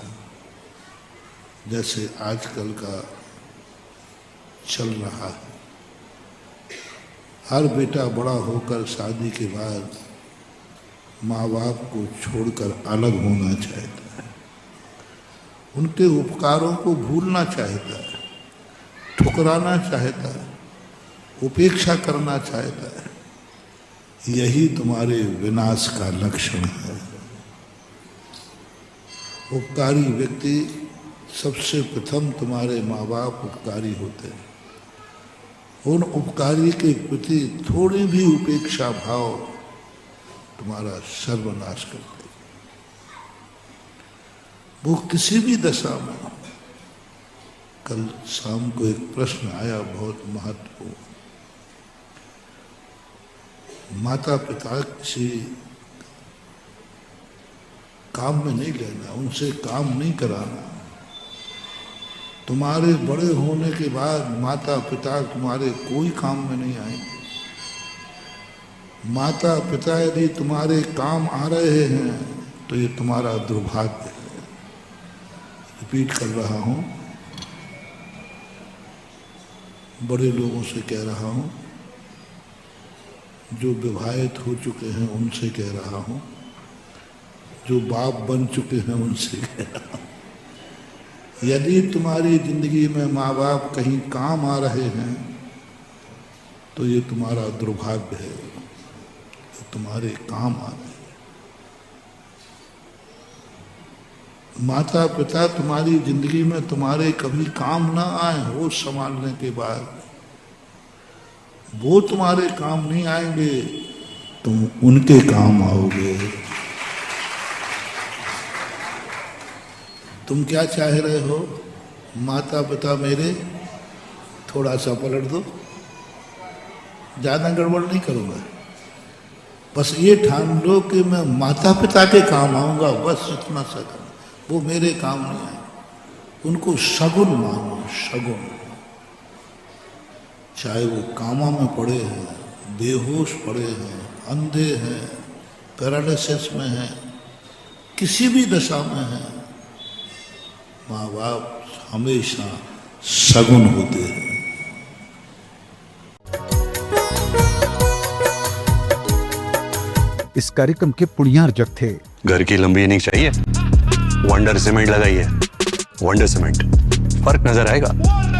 जैसे आजकल का चल रहा है, हर बेटा बड़ा होकर शादी के बाद माँ बाप को छोड़कर अलग होना चाहता है, उनके उपकारों को भूलना चाहता है, ठुकराना चाहता है, उपेक्षा करना चाहता है। यही तुम्हारे विनाश का लक्षण है। उपकारी व्यक्ति सबसे प्रथम तुम्हारे माँ बाप उपकारी होते हैं। उन उपकारी के प्रति थोड़ी भी उपेक्षा भाव तुम्हारा सर्वनाश करते। वो किसी भी दशा में। कल शाम को एक प्रश्न आया बहुत महत्वपूर्ण। माता पिता से काम में नहीं लेना, उनसे काम नहीं कराना। तुम्हारे बड़े होने के बाद माता पिता तुम्हारे कोई काम में नहीं आएंगे। माता पिता यदि तुम्हारे काम आ रहे हैं तो ये तुम्हारा दुर्भाग्य है। रिपीट कर रहा हूं, बड़े लोगों से कह रहा हूं, जो विवाहित हो चुके हैं उनसे कह रहा हूं, जो बाप बन चुके हैं उनसे कह रहा हूं। यदि तुम्हारी जिंदगी में माँ बाप कहीं काम आ रहे हैं तो ये तुम्हारा दुर्भाग्य है, तो तुम्हारे काम आ रहे हैं। माता पिता तुम्हारी जिंदगी में तुम्हारे कभी काम ना आए, होश संभालने के बाद वो तुम्हारे काम नहीं आएंगे, तुम उनके काम आओगे। तुम क्या चाह रहे हो? माता पिता मेरे थोड़ा सा पलट दो, ज्यादा गड़बड़ नहीं करूंगा, बस ये ठान लो कि मैं माता पिता के काम आऊंगा, बस इतना सा करना। वो मेरे काम नहीं आए। उनको शगुन मानो, शगुन। चाहे वो कामा में पड़े हैं, बेहोश पड़े हैं, अंधे हैं, पैरालिसिस में हैं, किसी भी दशा में हैं, माँ बाप हमेशा शगुन होते हैं। इस कार्यक्रम के पुण्यार्जक थे घर की लंबी इनिंग चाहिए, वंडर सीमेंट लगाइए। वंडर सीमेंट, फर्क नजर आएगा।